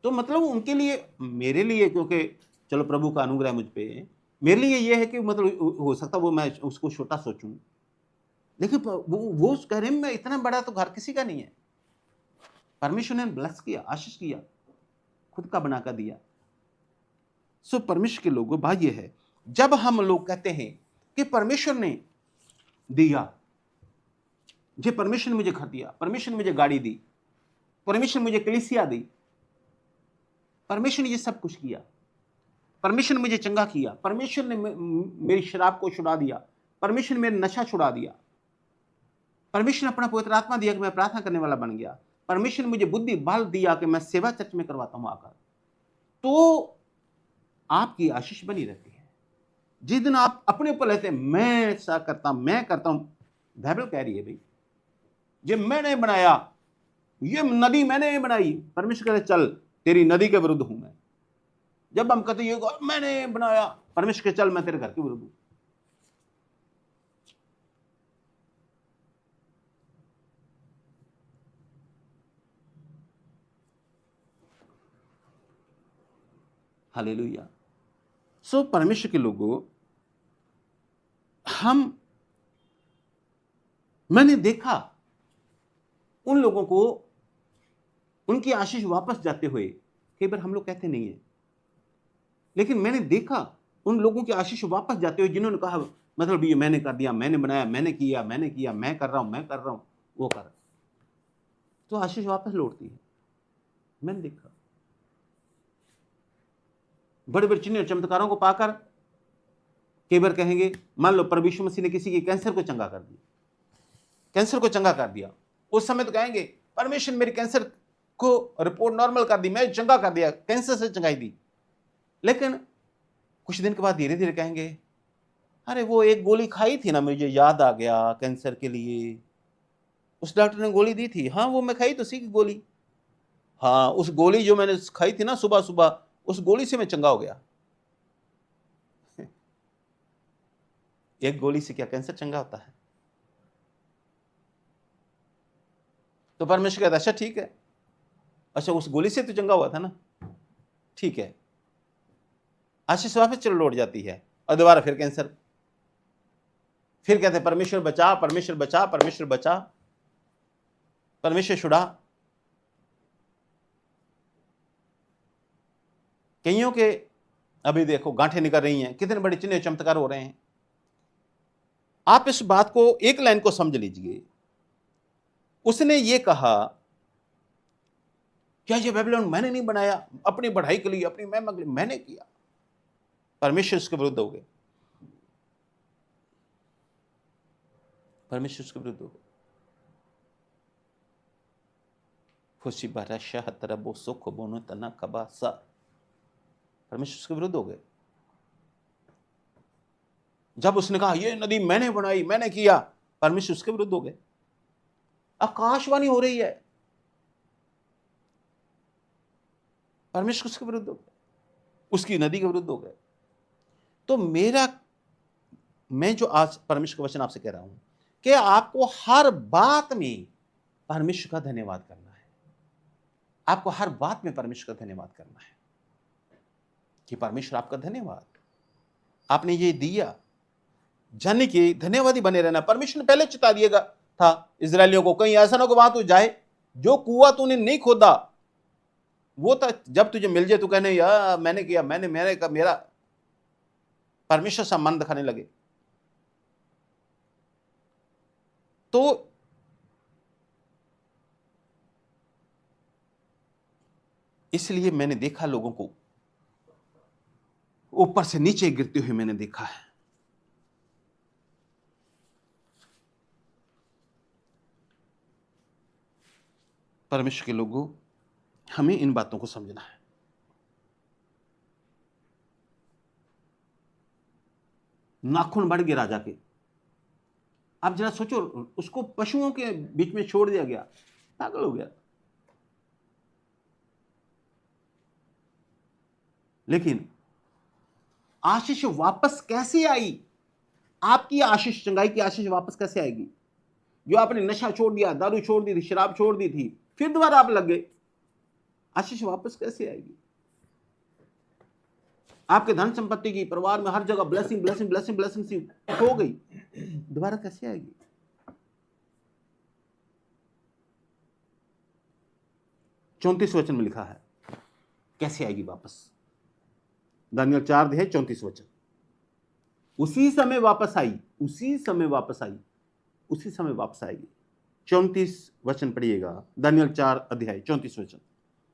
तो मतलब उनके लिए, मेरे लिए, क्योंकि चलो प्रभु का अनुग्रह मुझ पे, मेरे लिए ये है कि मतलब हो सकता वो मैं उसको छोटा सोचूं, लेकिन वो कह रहे हैं मैं इतना बड़ा तो घर किसी का नहीं है, परमेश्वर ने ब्लेस किया, आशीष किया, खुद का बनाकर दिया। सो परमेश्वर के लोगों, बात यह है, जब हम लोग कहते हैं कि परमेश्वर ने दिया, जे परमेश्वर ने मुझे घर दिया, परमेश्वर ने मुझे गाड़ी दी, परमेश्वर ने मुझे कलीसिया दी, परमेश्वर ने ये सब कुछ किया, परमेश्वर ने मुझे चंगा किया, परमेश्वर ने मेरी शराब को छुड़ा दिया, परमेश्वर ने मेरा नशा छुड़ा दिया, परमेश्वर ने अपना पवित्र आत्मा दिया कि मैं प्रार्थना करने वाला बन गया, परमेश्वर ने मुझे बुद्धि बल दिया कि मैं सेवा चर्च में करवाता हूं आकर, तो आपकी आशीष बनी रहती है। जिस दिन आप अपने ऊपर लेते हैं मैं ऐसा करता, मैं करता हूं, बाइबल कह रही है भाई ये मैंने बनाया, ये नदी मैंने बनाई, परमेश्वर कहते चल तेरी नदी के विरुद्ध हूं मैं। जब हम कहते ये मैंने बनाया, परमेश्वर के चल मैं तेरे घर के विरुद्ध हूं। हालेलुया। सो परमेश्वर के लोगों, मैंने देखा उन लोगों को उनकी आशीष वापस जाते हुए, कई बार हम लोग कहते नहीं है, लेकिन मैंने देखा उन लोगों की आशीष वापस जाते हुए जिन्होंने कहा मतलब ये मैंने कर दिया, मैंने बनाया, मैंने किया, मैं कर रहा हूं, वो कर, तो आशीष वापस लौटती है। मैंने देखा बड़े बड़े चिन्ह चमत्कारों को पाकर कई बार कहेंगे, मान लो प्रभु यीशु मसीह ने किसी के कैंसर को चंगा कर दिया, कैंसर को चंगा कर दिया, उस समय तो कहेंगे परमेश्वर मेरे कैंसर को रिपोर्ट नॉर्मल कर दी, मैं चंगा कर दिया, कैंसर से चंगाई दी। लेकिन कुछ दिन के बाद धीरे धीरे कहेंगे अरे वो एक गोली खाई थी ना, मुझे याद आ गया कैंसर के लिए, उस डॉक्टर ने गोली दी थी, हाँ वो मैं खाई तो सी की गोली, हाँ उस गोली जो मैंने खाई थी ना सुबह सुबह, उस गोली से मैं चंगा हो गया। एक गोली से क्या कैंसर चंगा होता है? तो परमेश्वर कहता अच्छा ठीक है, अच्छा उस गोली से तो चंगा हुआ था ना, ठीक है, आशीष वापस चलो लौट जाती है, और दोबारा फिर कैंसर, फिर कहते परमेश्वर बचा, परमेश्वर बचा, परमेश्वर बचा, परमेश्वर छुड़ा। कईयों के अभी देखो गांठें निकल रही हैं, कितने बड़े चिन्ह चमत्कार हो रहे हैं। आप इस बात को, एक लाइन को समझ लीजिए, उसने ये कहा क्या ये बेबीलोन मैंने नहीं बनाया, अपनी बढ़ाई के लिए, अपनी महिमा के लिए मैंने किया, परमेश्वर इसके विरुद्ध हो गए। परमेश्वर उसके विरुद्ध हो गए। खुशी भरा शहतर बो सुख बोनो तना कबा सा, परमेश्वर उसके विरुद्ध हो गए। जब उसने कहा ये नदी मैंने बनाई, मैंने किया, परमेश्वर उसके विरुद्ध हो गए। आकाशवाणी हो रही है, परमेश्वर उसके विरुद्ध हो गए, उसकी नदी के विरुद्ध हो गए। तो मैं जो आज परमेश्वर का वचन आपसे कह रहा हूं कि आपको हर बात में परमेश्वर का धन्यवाद करना है। आपको हर बात में परमेश्वर का धन्यवाद करना है कि परमेश्वर आपका धन्यवाद, आपने ये दिया, जानने की धन्यवादी बने रहना। परमेश्वर ने पहले चेता दिएगा था इजरायलियों को, कहीं ऐसा ना हो वहां तू जाए, जो कुआं तूने नहीं खोदा वो तक जब तुझे मिल जाए तो कहने यार मैंने किया, मैंने का मेरा परमेश्वर से मन दिखाने लगे। तो इसलिए मैंने देखा लोगों को ऊपर से नीचे गिरते हुए मैंने देखा है। परमेश्वर के लोगों, हमें इन बातों को समझना है। नाखून बढ़ गए राजा के। आप जरा सोचो, उसको पशुओं के बीच में छोड़ दिया गया, पागल हो गया। लेकिन आशीष वापस कैसे आई? आपकी आशीष, चंगाई की आशीष वापस कैसे आएगी? जो आपने नशा छोड़ दिया, दारू छोड़ दी थी, शराब छोड़ दी थी, फिर दोबारा आप लग गए, आशीष वापस कैसे आएगी? आपके धन संपत्ति की, परिवार में हर जगह ब्लेसिंग ब्लेसिंग ब्लेसिंग ब्लेसिंग सी हो गई, दोबारा कैसे आएगी? 34 वचन में लिखा है कैसे आएगी वापस। दानियल 4:34 उसी समय वापस आई, उसी समय वापस आई, उसी समय वापस आएगी। 34 वचन पढ़िएगा, दानियल 4:34।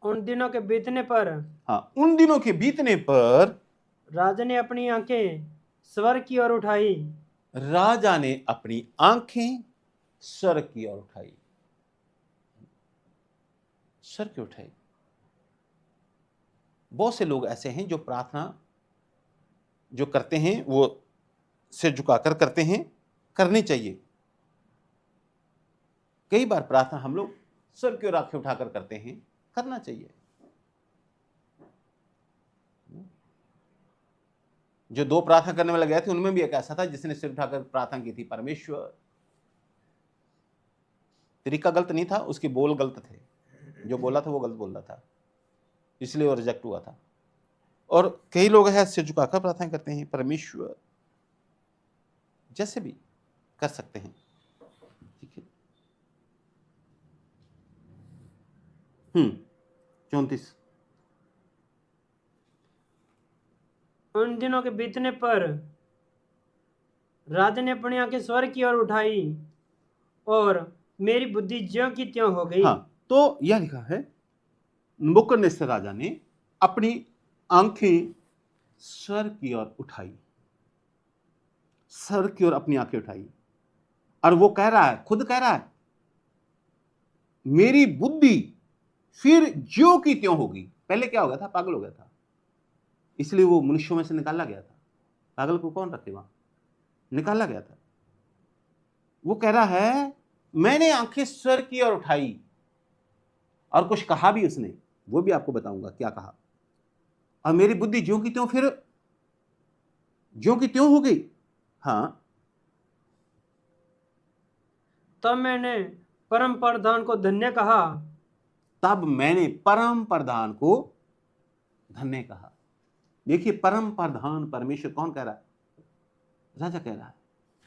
उन दिनों के बीतने पर, हाँ, उन दिनों के बीतने पर राजा ने अपनी आंखें स्वर्ग की ओर उठाई, राजा ने अपनी आंखें स्वर्ग की ओर उठाई, स्वर्ग की उठाई। बहुत से लोग ऐसे हैं जो प्रार्थना जो करते हैं वो सिर झुकाकर करते हैं, करनी चाहिए। कई बार प्रार्थना हम लोग स्वर्ग की ओर आंखें उठाकर करते हैं, करना चाहिए। जो 2 प्रार्थना करने वाले गए थे उनमें भी एक ऐसा था जिसने सिर उठाकर प्रार्थना की थी, परमेश्वर। तरीका गलत नहीं था, उसके बोल गलत थे, जो बोला था वो गलत बोल रहा था, इसलिए वो रिजेक्ट हुआ था। और कई लोग हैं सिर झुकाकर प्रार्थना करते हैं, परमेश्वर, जैसे भी कर सकते हैं, ठीक है। 34 उन दिनों के बीतने पर राजा ने अपनी आंखें स्वर्ग की ओर उठाई और मेरी बुद्धि ज्यों की त्यों हो गई। हाँ, तो यह लिखा है नबूकदनेस्सर राजा ने अपनी आंखें स्वर्ग की ओर उठाई, स्वर्ग की ओर अपनी आंखें उठाई, और वो कह रहा है, खुद कह रहा है, मेरी बुद्धि फिर ज्यों की त्यों होगी। पहले क्या हो गया था? पागल हो गया था, इसलिए वो मनुष्यों में से निकाला गया था। पागल को कौन रखे वहां? निकाला गया था। वो कह रहा है मैंने आंखें स्वर्ग की ओर उठाई, और कुछ कहा भी उसने, वो भी आपको बताऊंगा क्या कहा। और मेरी बुद्धि ज्यों की त्यों, फिर ज्यों की त्यों हो गई। हाँ, तब मैंने परम प्रधान को धन्य कहा, तब मैंने परम प्रधान को धन्य कहा। देखिए, परम प्रधान परमेश्वर कौन कह रहा है? राजा कह रहा है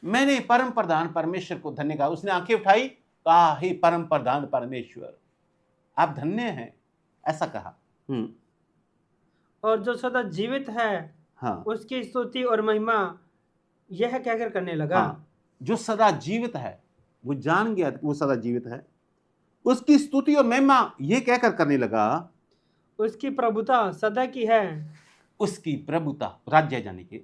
मैंने परम प्रधान परमेश्वर को धन्य कहा। उसने आंखें उठाई, कहा हे परम प्रधान परमेश्वर, आप धन्य हैं, ऐसा कहा। और जो सदा जीवित है, हाँ, उसकी स्तुति और महिमा यह कहकर करने लगा। हाँ, जो सदा जीवित है, वो जान गया कि वो सदा जीवित है, उसकी स्तुति और महिमा यह कहकर करने लगा, उसकी प्रभुता सदा की है। उसकी प्रभुता, राज्य जाने के,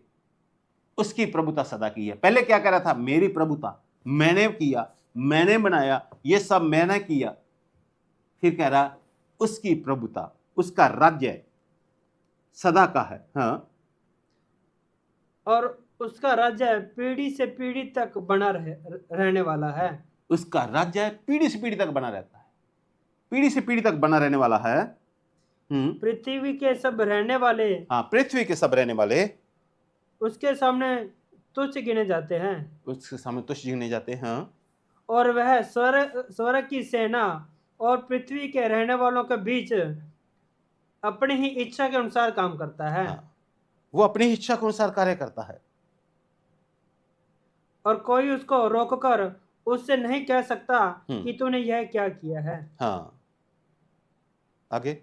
उसकी प्रभुता सदा की है। पहले क्या कह रहा था? मेरी प्रभुता, मैंने किया, मैंने बनाया, ये सब मैंने किया। फिर कह रहा उसकी प्रभुता, उसका राज्य सदा का है। हाँ, और उसका राज्य पीढ़ी से पीढ़ी तक बना रहने वाला है। उसका राज्य पीढ़ी से पीढ़ी तक बना रहता है, पीढ़ी से पीढ़ी तक बना रहने वाला है। पृथ्वी के सब रहने वाले, हाँ, पृथ्वी के सब रहने वाले उसके सामने तुच्छ गिने जाते हैं, उसके सामने तुच्छ गिने जाते हैं। हाँ, और वह स्वर्ग की सेना और पृथ्वी के रहने वालों के बीच अपनी ही इच्छा के अनुसार काम करता है। हाँ, वो अपनी इच्छा के अनुसार कार्य करता है, और कोई उसको रोककर उससे नहीं कह सकता कि तूने यह क्या किया है। हाँ, आगे।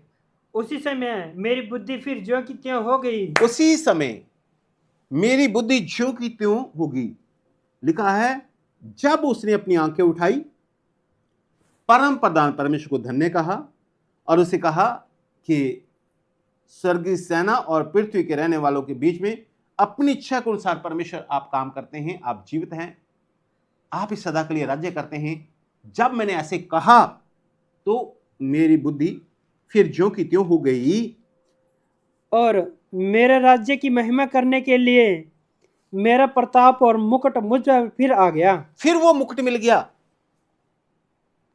उसी समय मेरी बुद्धि फिर ज्यों की त्यों हो गई। उसी समय मेरी बुद्धि ज्यों की त्यों होगी। लिखा है जब उसने अपनी आंखें उठाई, परम प्रधान परमेश्वर को धन्य कहा और उसे कहा कि स्वर्गीय सेना और पृथ्वी के रहने वालों के बीच में अपनी इच्छा के अनुसार परमेश्वर आप काम करते हैं, आप जीवित हैं, आप इस सदा के लिए राज्य करते हैं। जब मैंने ऐसे कहा तो मेरी बुद्धि फिर ज्यों की त्यों हो गई, और मेरे राज्य की महिमा करने के लिए मेरा प्रताप और मुकुट मुझ पर फिर आ गया। फिर वो मुकुट मिल गया।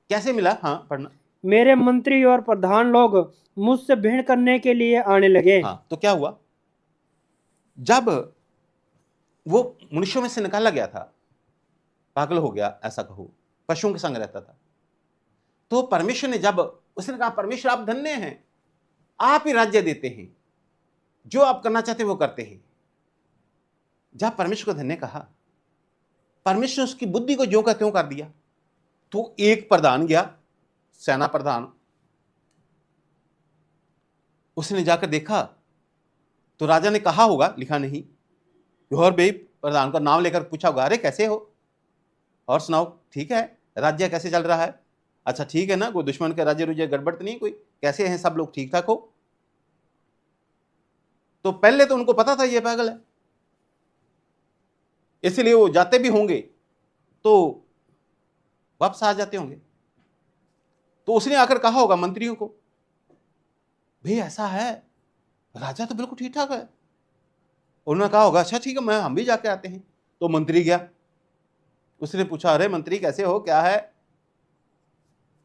कैसे मिला? हाँ, पढ़ना। मेरे मंत्री और प्रधान लोग मुझसे भेंट करने के लिए आने लगे। हाँ, तो क्या हुआ? जब वो मनुष्यों में से निकाला गया था, पागल हो गया ऐसा कहो, पशुओं के संग रहता था, तो परमेश्वर ने जब उसने कहा परमेश्वर आप धन्य हैं, आप ही राज्य देते हैं, जो आप करना चाहते हैं वो करते हैं। जब परमेश्वर को धन्य कहा, परमेश्वर उसकी बुद्धि को ज्यों का त्यों कर दिया। तो एक प्रधान गया, सेना प्रधान, उसने जाकर देखा तो राजा ने कहा होगा, लिखा नहीं, और भाई प्रधान का नाम लेकर पूछा होगा, अरे कैसे हो, और सुनाओ, ठीक है, राज्य कैसे चल रहा है? अच्छा ठीक है ना, कोई दुश्मन के राज्य रुज्य गड़बड़ तो नहीं, कोई कैसे हैं सब लोग, ठीक ठाक हो? तो पहले तो उनको पता था ये पागल है, इसलिए वो जाते भी होंगे तो वापस आ जाते होंगे। तो उसने आकर कहा होगा मंत्रियों को, भाई ऐसा है, राजा तो बिल्कुल ठीक ठाक है। उन्होंने कहा होगा अच्छा ठीक है, हम भी जाके आते हैं। तो मंत्री गया, उसने पूछा, अरे मंत्री कैसे हो, क्या है,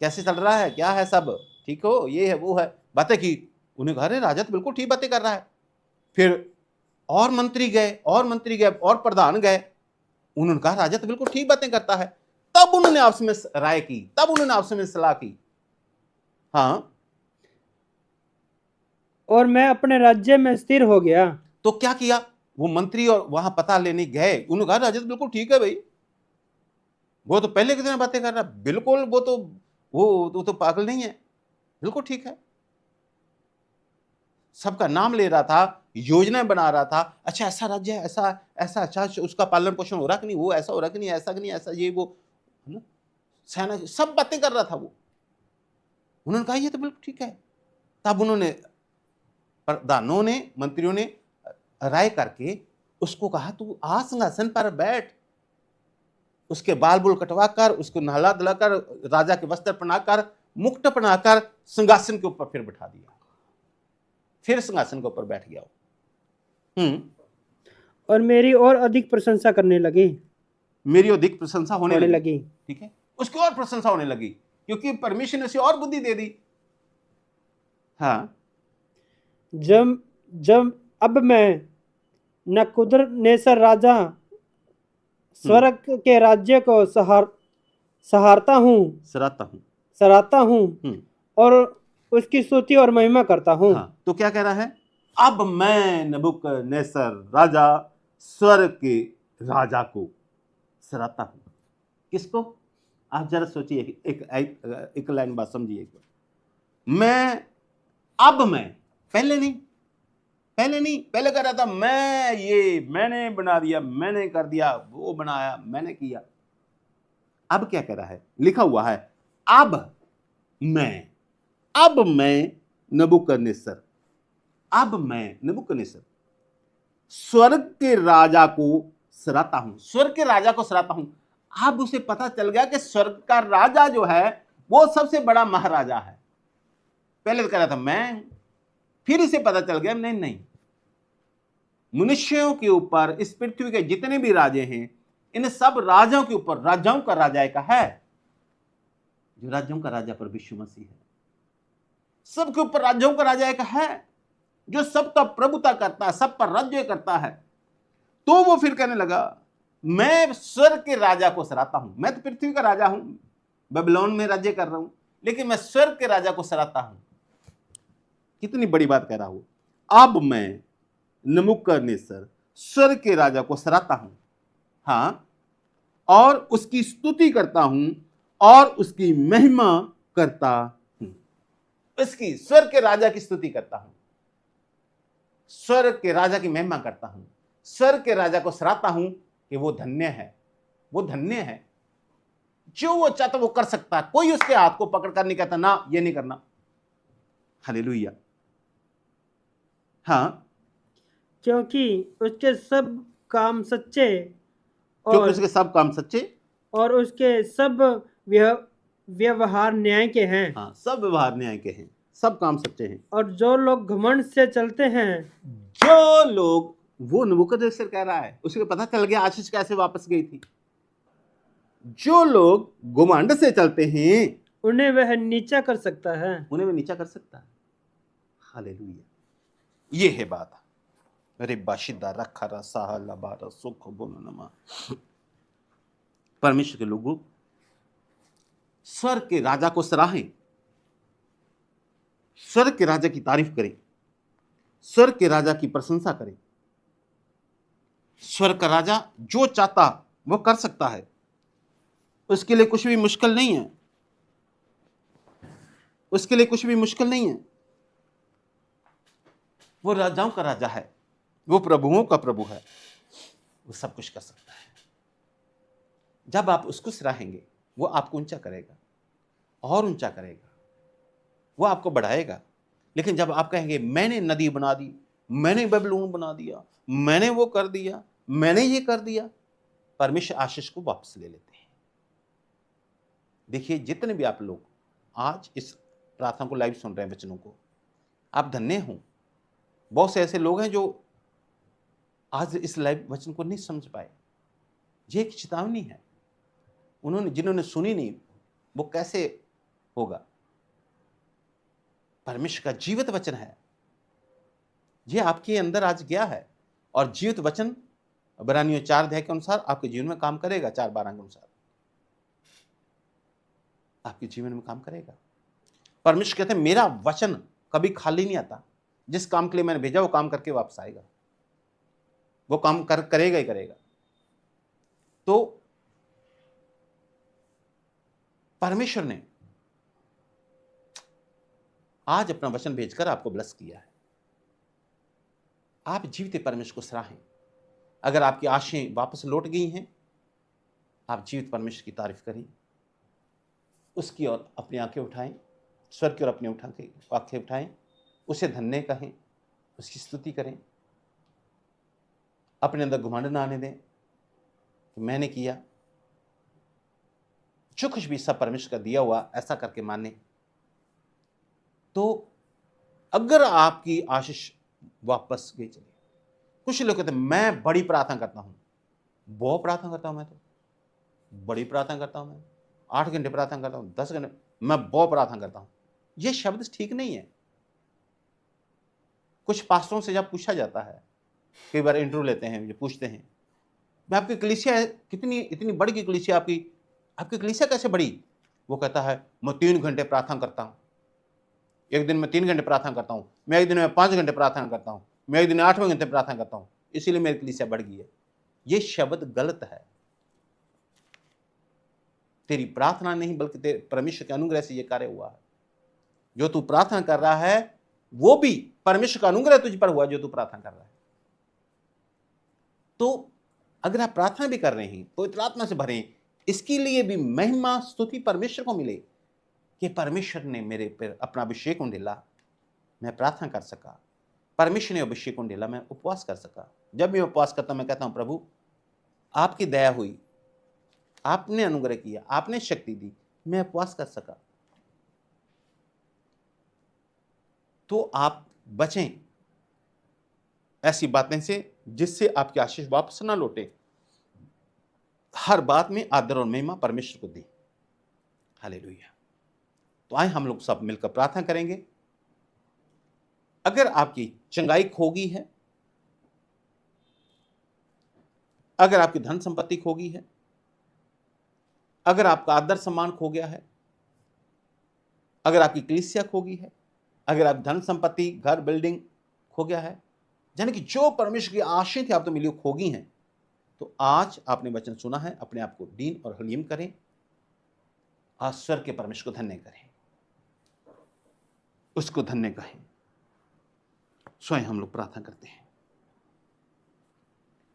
कैसे चल रहा है, क्या है, सब ठीक हो, ये है वो है, बातें की। उन्हें कहा अरे राजा तो बिल्कुल ठीक बातें कर रहा है। फिर और मंत्री गए, और मंत्री गए, और प्रधान गए, उन्होंने कहा राजा तो बिल्कुल ठीक बातें करता है। तब उन्होंने आपस में राय की, तब उन्होंने आपस में सलाह की। हाँ, और मैं अपने राज्य में स्थिर हो गया। तो क्या किया, वो मंत्री और वहां पता लेने गए, उन्होंने कहा राजा तो बिल्कुल ठीक है भाई, वो तो पहले कितने बातें कर रहा है, बिल्कुल वो तो पागल नहीं है, बिल्कुल ठीक है, सबका नाम ले रहा था, योजनाएं बना रहा था, अच्छा ऐसा राज्य है, ऐसा ऐसा, अच्छा उसका पालन पोषण हो रहा कि नहीं, वो ऐसा हो रहा कि नहीं, ऐसा कि नहीं, ऐसा ये वो, है ना, सेना सब बातें कर रहा था वो। उन्होंने कहा ये तो बिल्कुल ठीक है। तब उन्होंने, प्रधानों ने, मंत्रियों ने राय करके उसको कहा तू आ सिंहासन पर बैठ, उसके बाल बुल कटवा कर, उसको नहला धुलाकर, राजा के वस्त्र पहनाकर, मुकुट पहनाकर सिंहासन के ऊपर फिर बिठा दिया, फिर सिंहासन के ऊपर बैठ गया। और मेरी और अधिक प्रशंसा करने लगी, मेरी अधिक प्रशंसा होने लगी। ठीक है, उसकी और प्रशंसा होने लगी क्योंकि परमेश्वर ने उसे और बुद्धि दे दी। हाँ, जब अब मैं नबूकदनेस्सर राजा स्वर्ग के राज्य को सराहता हूँ और उसकी स्तुति और महिमा करता हूँ। हाँ, तो क्या कह रहा है, अब मैं नबूकदनेस्सर राजा स्वर्ग के राजा को सराहता हूँ। किसको? आप जरा सोचिए, एक लाइन बात समझिए। मैं पहले नहीं, पहले कह रहा था मैंने बना दिया, मैंने कर दिया, वो बनाया, मैंने किया। अब क्या कह रहा है, लिखा हुआ है अब मैं नबूकदनेस्सर स्वर्ग के राजा को सराहता हूं, स्वर्ग के राजा को सराहता हूं। अब उसे पता चल गया कि स्वर्ग का राजा जो है वो सबसे बड़ा महाराजा है। पहले तो कह रहा था मैं, फिर इसे पता चल गया नहीं नहीं, मनुष्यों के ऊपर इस पृथ्वी के जितने भी राजे हैं, इन सब राजाओं के ऊपर राजाओं का राजा एक है, जो राज्यों का राजा पर यीशु मसीह है। सबके ऊपर राज्यों का राजा एक है, जो सबका प्रभुता करता है, सब पर राज्य करता है। तो वो फिर कहने लगा, मैं स्वर्ग के राजा को सराहता हूं। मैं तो पृथ्वी का राजा हूं, बेबीलोन में राज्य कर रहा हूं, लेकिन मैं स्वर्ग के राजा को सराहता हूं। कितनी बड़ी बात कह रहा हूं। अब मैं नबूकदनेस्सर स्वर्ग के राजा को सराहता हूं, हाँ, और उसकी स्तुति करता हूं और उसकी महिमा करता हूं। उसकी, स्वर्ग के राजा की स्तुति करता हूं, स्वर्ग के राजा की महिमा करता हूं, स्वर्ग के राजा को सराहता हूं कि वो धन्य है, वो धन्य है। जो वो चाहता वो कर सकता है, कोई उसके हाथ को पकड़कर नहीं कहता ना ये नहीं करना। हालेलुया। हाँ, क्योंकि उसके सब काम सच्चे क्योंकि और उसके सब काम सच्चे और उसके सब व्यवहार न्याय के हैं। हाँ, सब व्यवहार न्याय के हैं, सब काम सच्चे हैं। और जो लोग घमंड से चलते हैं, जो लोग, वो नबूकदनेस्सर कह रहा है, उसे पता चल गया आशीष कैसे वापस गई थी। जो लोग घमंड से चलते हैं उन्हें वह नीचा कर सकता है। उन्हें वो नीचा कर सकता है। हालेलुया, ये है बात। अरे बाशिदा रखा रसा लबारा सुख बोलनमा। परमेश्वर के लोगों, स्वर्ग के राजा को सराहें, स्वर्ग के राजा की तारीफ करें, स्वर्ग के राजा की प्रशंसा करें। स्वर्ग का राजा जो चाहता वो कर सकता है, उसके लिए कुछ भी मुश्किल नहीं है, उसके लिए कुछ भी मुश्किल नहीं है। वो राजाओं का राजा है, वो प्रभुओं का प्रभु है, वो सब कुछ कर सकता है। जब आप उसको सराहेंगे, वो आपको ऊंचा करेगा और ऊंचा करेगा, वो आपको बढ़ाएगा। लेकिन जब आप कहेंगे मैंने नदी बना दी, मैंने बेबीलोन बना दिया, मैंने वो कर दिया, मैंने ये कर दिया, परमेश्वर आशीष को वापस ले लेते हैं। देखिए, जितने भी आप लोग आज इस प्रार्थना को लाइव सुन रहे हैं, वचनों को, आप धन्य हो। बहुत से ऐसे लोग हैं जो आज इस लाइव वचन को नहीं समझ पाए। ये एक चेतावनी है, जिन्होंने सुनी नहीं, वो कैसे होगा। परमेश्वर का जीवित वचन है, ये आपके अंदर आज गया है, और जीवित वचन इब्रानियों 4 अध्याय के अनुसार आपके जीवन में काम करेगा। 4:12 के अनुसार आपके जीवन में काम करेगा। परमेश्वर कहते हैं मेरा वचन कभी खाली नहीं आता, जिस काम के लिए मैंने भेजा वो काम करके वापस आएगा, वो काम करेगा ही करेगा। तो परमेश्वर ने आज अपना वचन भेजकर आपको ब्लेस किया है। आप जीवित परमेश्वर को सराहें। अगर आपकी आशाएं वापस लौट गई हैं, आप जीवित परमेश्वर की तारीफ करें, उसकी ओर अपनी आंखें उठाएं, स्वर्ग की ओर अपनी आंखें उठाएं, उसे धन्य कहें, उसकी स्तुति करें। अपने अंदर घमंड ना आने दें कि मैंने किया। जो कुछ भी सब परमेश्वर का दिया हुआ ऐसा करके माने। तो अगर आपकी आशीष वापस गई चली, कुछ लोग कहते हैं मैं बड़ी प्रार्थना करता हूं, बहुत प्रार्थना करता हूं, मैं तो बड़ी प्रार्थना करता हूं, मैं 8 घंटे प्रार्थना करता हूं, 10 घंटे, मैं बहुत प्रार्थना करता हूं। यह शब्द ठीक नहीं है। कुछ पास्टरों से जब पूछा जाता है, कई बार इंटरव्यू लेते हैं, ये पूछते हैं मैं आपकी कलीसिया कितनी, इतनी बड़ी की कलीसिया आपकी कलीसिया कैसे बड़ी? वो कहता है मैं 3 घंटे प्रार्थना करता हूं, एक दिन में 3 घंटे प्रार्थना करता हूं, मैं एक दिन में 5 घंटे प्रार्थना करता हूं, मैं एक दिन में 8वें घंटे प्रार्थना करता हूं, इसीलिए मेरी कलीसिया बढ़ गई है। ये शब्द गलत है। तेरी प्रार्थना नहीं बल्कि तेरे परमेश्वर के अनुग्रह से ये कार्य हुआ है। जो तू प्रार्थना कर रहा है वो भी परमेश्वर का अनुग्रह तुझ पर हुआ, जो तू प्रार्थना कर रहा है। तो अगर आप प्रार्थना भी कर रहे हैं, पवित्र आत्मा से भरें, इसके लिए भी महिमा स्तुति परमेश्वर को मिले कि परमेश्वर ने मेरे पर अपना अभिषेक उंडेला, मैं प्रार्थना कर सका। परमेश्वर ने अभिषेक उंडेला, मैं उपवास कर सका। जब मैं उपवास करता हूं, मैं कहता हूं प्रभु आपकी दया हुई, आपने अनुग्रह किया, आपने शक्ति दी, मैं उपवास कर सका। तो आप बचें ऐसी बातें से जिससे आपकी आशीष वापस ना लौटे। हर बात में आदर और महिमा परमेश्वर को दें। हालेलुया। तो आए हम लोग सब मिलकर प्रार्थना करेंगे। अगर आपकी चंगाई खो गई है, अगर आपकी धन संपत्ति खो गई है, अगर आपका आदर सम्मान खो गया है, अगर आपकी कलीसिया खो गई है, अगर आप धन संपत्ति घर बिल्डिंग खो गया है, यानी कि जो परमेश्वर की आशीष थी आप तो मिली खो गई हैं, तो आज आपने वचन सुना है, अपने आप को दीन और हलीम करें, आज स्वर्ग के परमेश्वर को धन्य करें, उसको धन्य कहें। स्वयं हम लोग प्रार्थना करते हैं।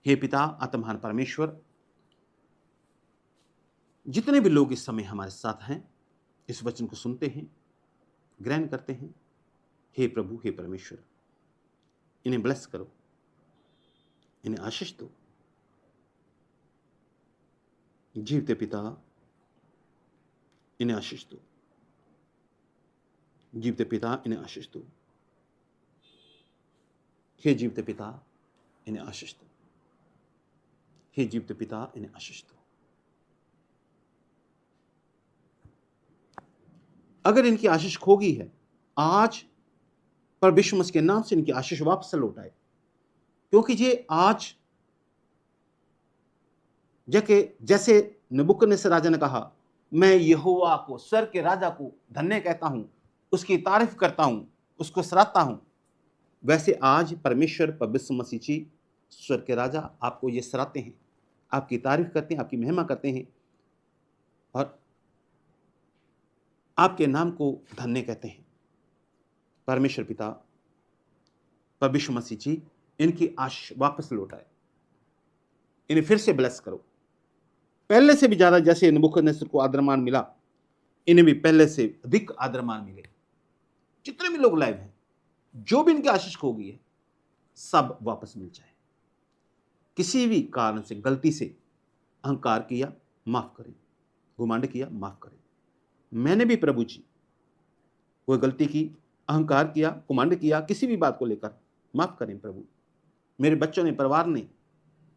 हे पिता आत्महान परमेश्वर, जितने भी लोग इस समय हमारे साथ हैं, इस वचन को सुनते हैं, ग्रहण करते हैं, हे प्रभु हे परमेश्वर, इन्हें ब्लेस करो, इन्हें आशीष दो। जीवते पिता इन्हें आशीष दो, जीवते पिता इन्हें आशीष दो। हे जीवते पिता इन्हें आशीष दो, हे जीवते पिता इन्हें आशीष दो। अगर इनकी आशीष खो गई है, आज परमेश्वर मसीह के नाम से इनकी आशीष वापस लौटाए, क्योंकि ये आज जैसे नबूकदनेस्सर राजा ने कहा, मैं यहोवा को, स्वर्ग के राजा को धन्य कहता हूं, उसकी तारीफ करता हूं, उसको सराहता हूं, वैसे आज परमेश्वर परमेश्वर मसीह जी स्वर्ग के राजा आपको ये सराहते हैं, आपकी तारीफ करते हैं, आपकी महिमा करते हैं और आपके नाम को धन्य कहते हैं। परमेश्वर पिता परमेश्वर मसीह जी इनकी आशीष वापस लौटाए, इन्हें फिर से ब्लेस करो, पहले से भी ज्यादा। जैसे नबूकदनेस्सर को आदरमान मिला, इन्हें भी पहले से अधिक आदरमान मिले। जितने भी लोग लाइव हैं, जो भी इनकी आशीष खो गई है, सब वापस मिल जाए। किसी भी कारण से गलती से अहंकार किया माफ करें, घुमांड किया माफ करें। मैंने भी प्रभु जी कोई गलती की, अहंकार किया, घुमांड किया, किसी भी बात को लेकर माफ करें प्रभु। मेरे बच्चों ने, परिवार ने,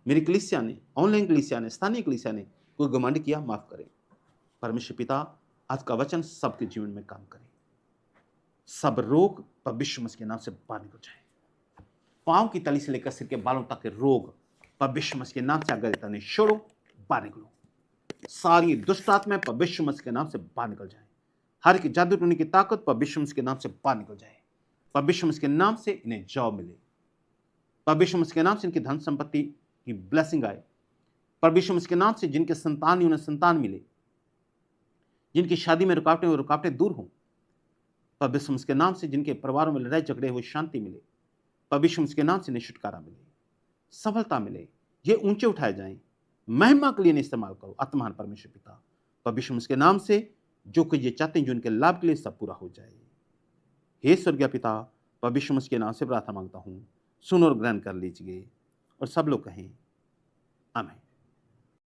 मेरी कलीसिया ने, ऑनलाइन कलीसिया ने, स्थानीय कलीसिया ने कोई घमंड किया, माफ करें। परमेश्वर पिता आज का वचन सबके जीवन में काम करे, सब रोग परमेश्वर मसीह के नाम से बाहर निकल जाए। पांव की तली से लेकर सिर के बालों तक के रोग परमेश्वर मसीह के नाम से आगे तने छोड़ो, बाहर निकलो। सारी दुष्ट आत्माएं परमेश्वर मसीह के नाम से बाहर निकल जाए। हर एक जादू टोने की ताकत परमेश्वर मसीह के नाम से बाहर निकल जाए। परमेश्वर मसीह के नाम से इन्हें जॉब मिले। परमेश्वर मसीह के नाम से इनकी धन संपत्ति की ब्लेसिंग आए। परमेश्वर मसीह के नाम से जिनके संतान, उन्हें संतान मिले। जिनकी शादी में रुकावटें, वो रुकावटें दूर हों। परमेश्वर मसीह के नाम से जिनके परिवारों में लड़ाई झगड़े हुए शांति मिले। परमेश्वर मसीह के नाम से इन्हें छुटकारा मिले, सफलता मिले, ये ऊंचे उठाए जाएं। महिमा के लिए इन्हें इस्तेमाल करो आत्मान परमेश्वर पिता। परमेश्वर मसीह के नाम से जो कुछ ये चाहते हैं, जो उनके लाभ के लिए, सब पूरा हो जाए। हे स्वर्गीय पिता, परमेश्वर मसीह के नाम से प्रार्थना मांगता हूं, सुन और ग्रहण कर लीजिए। और सब लोग कहें आमीन।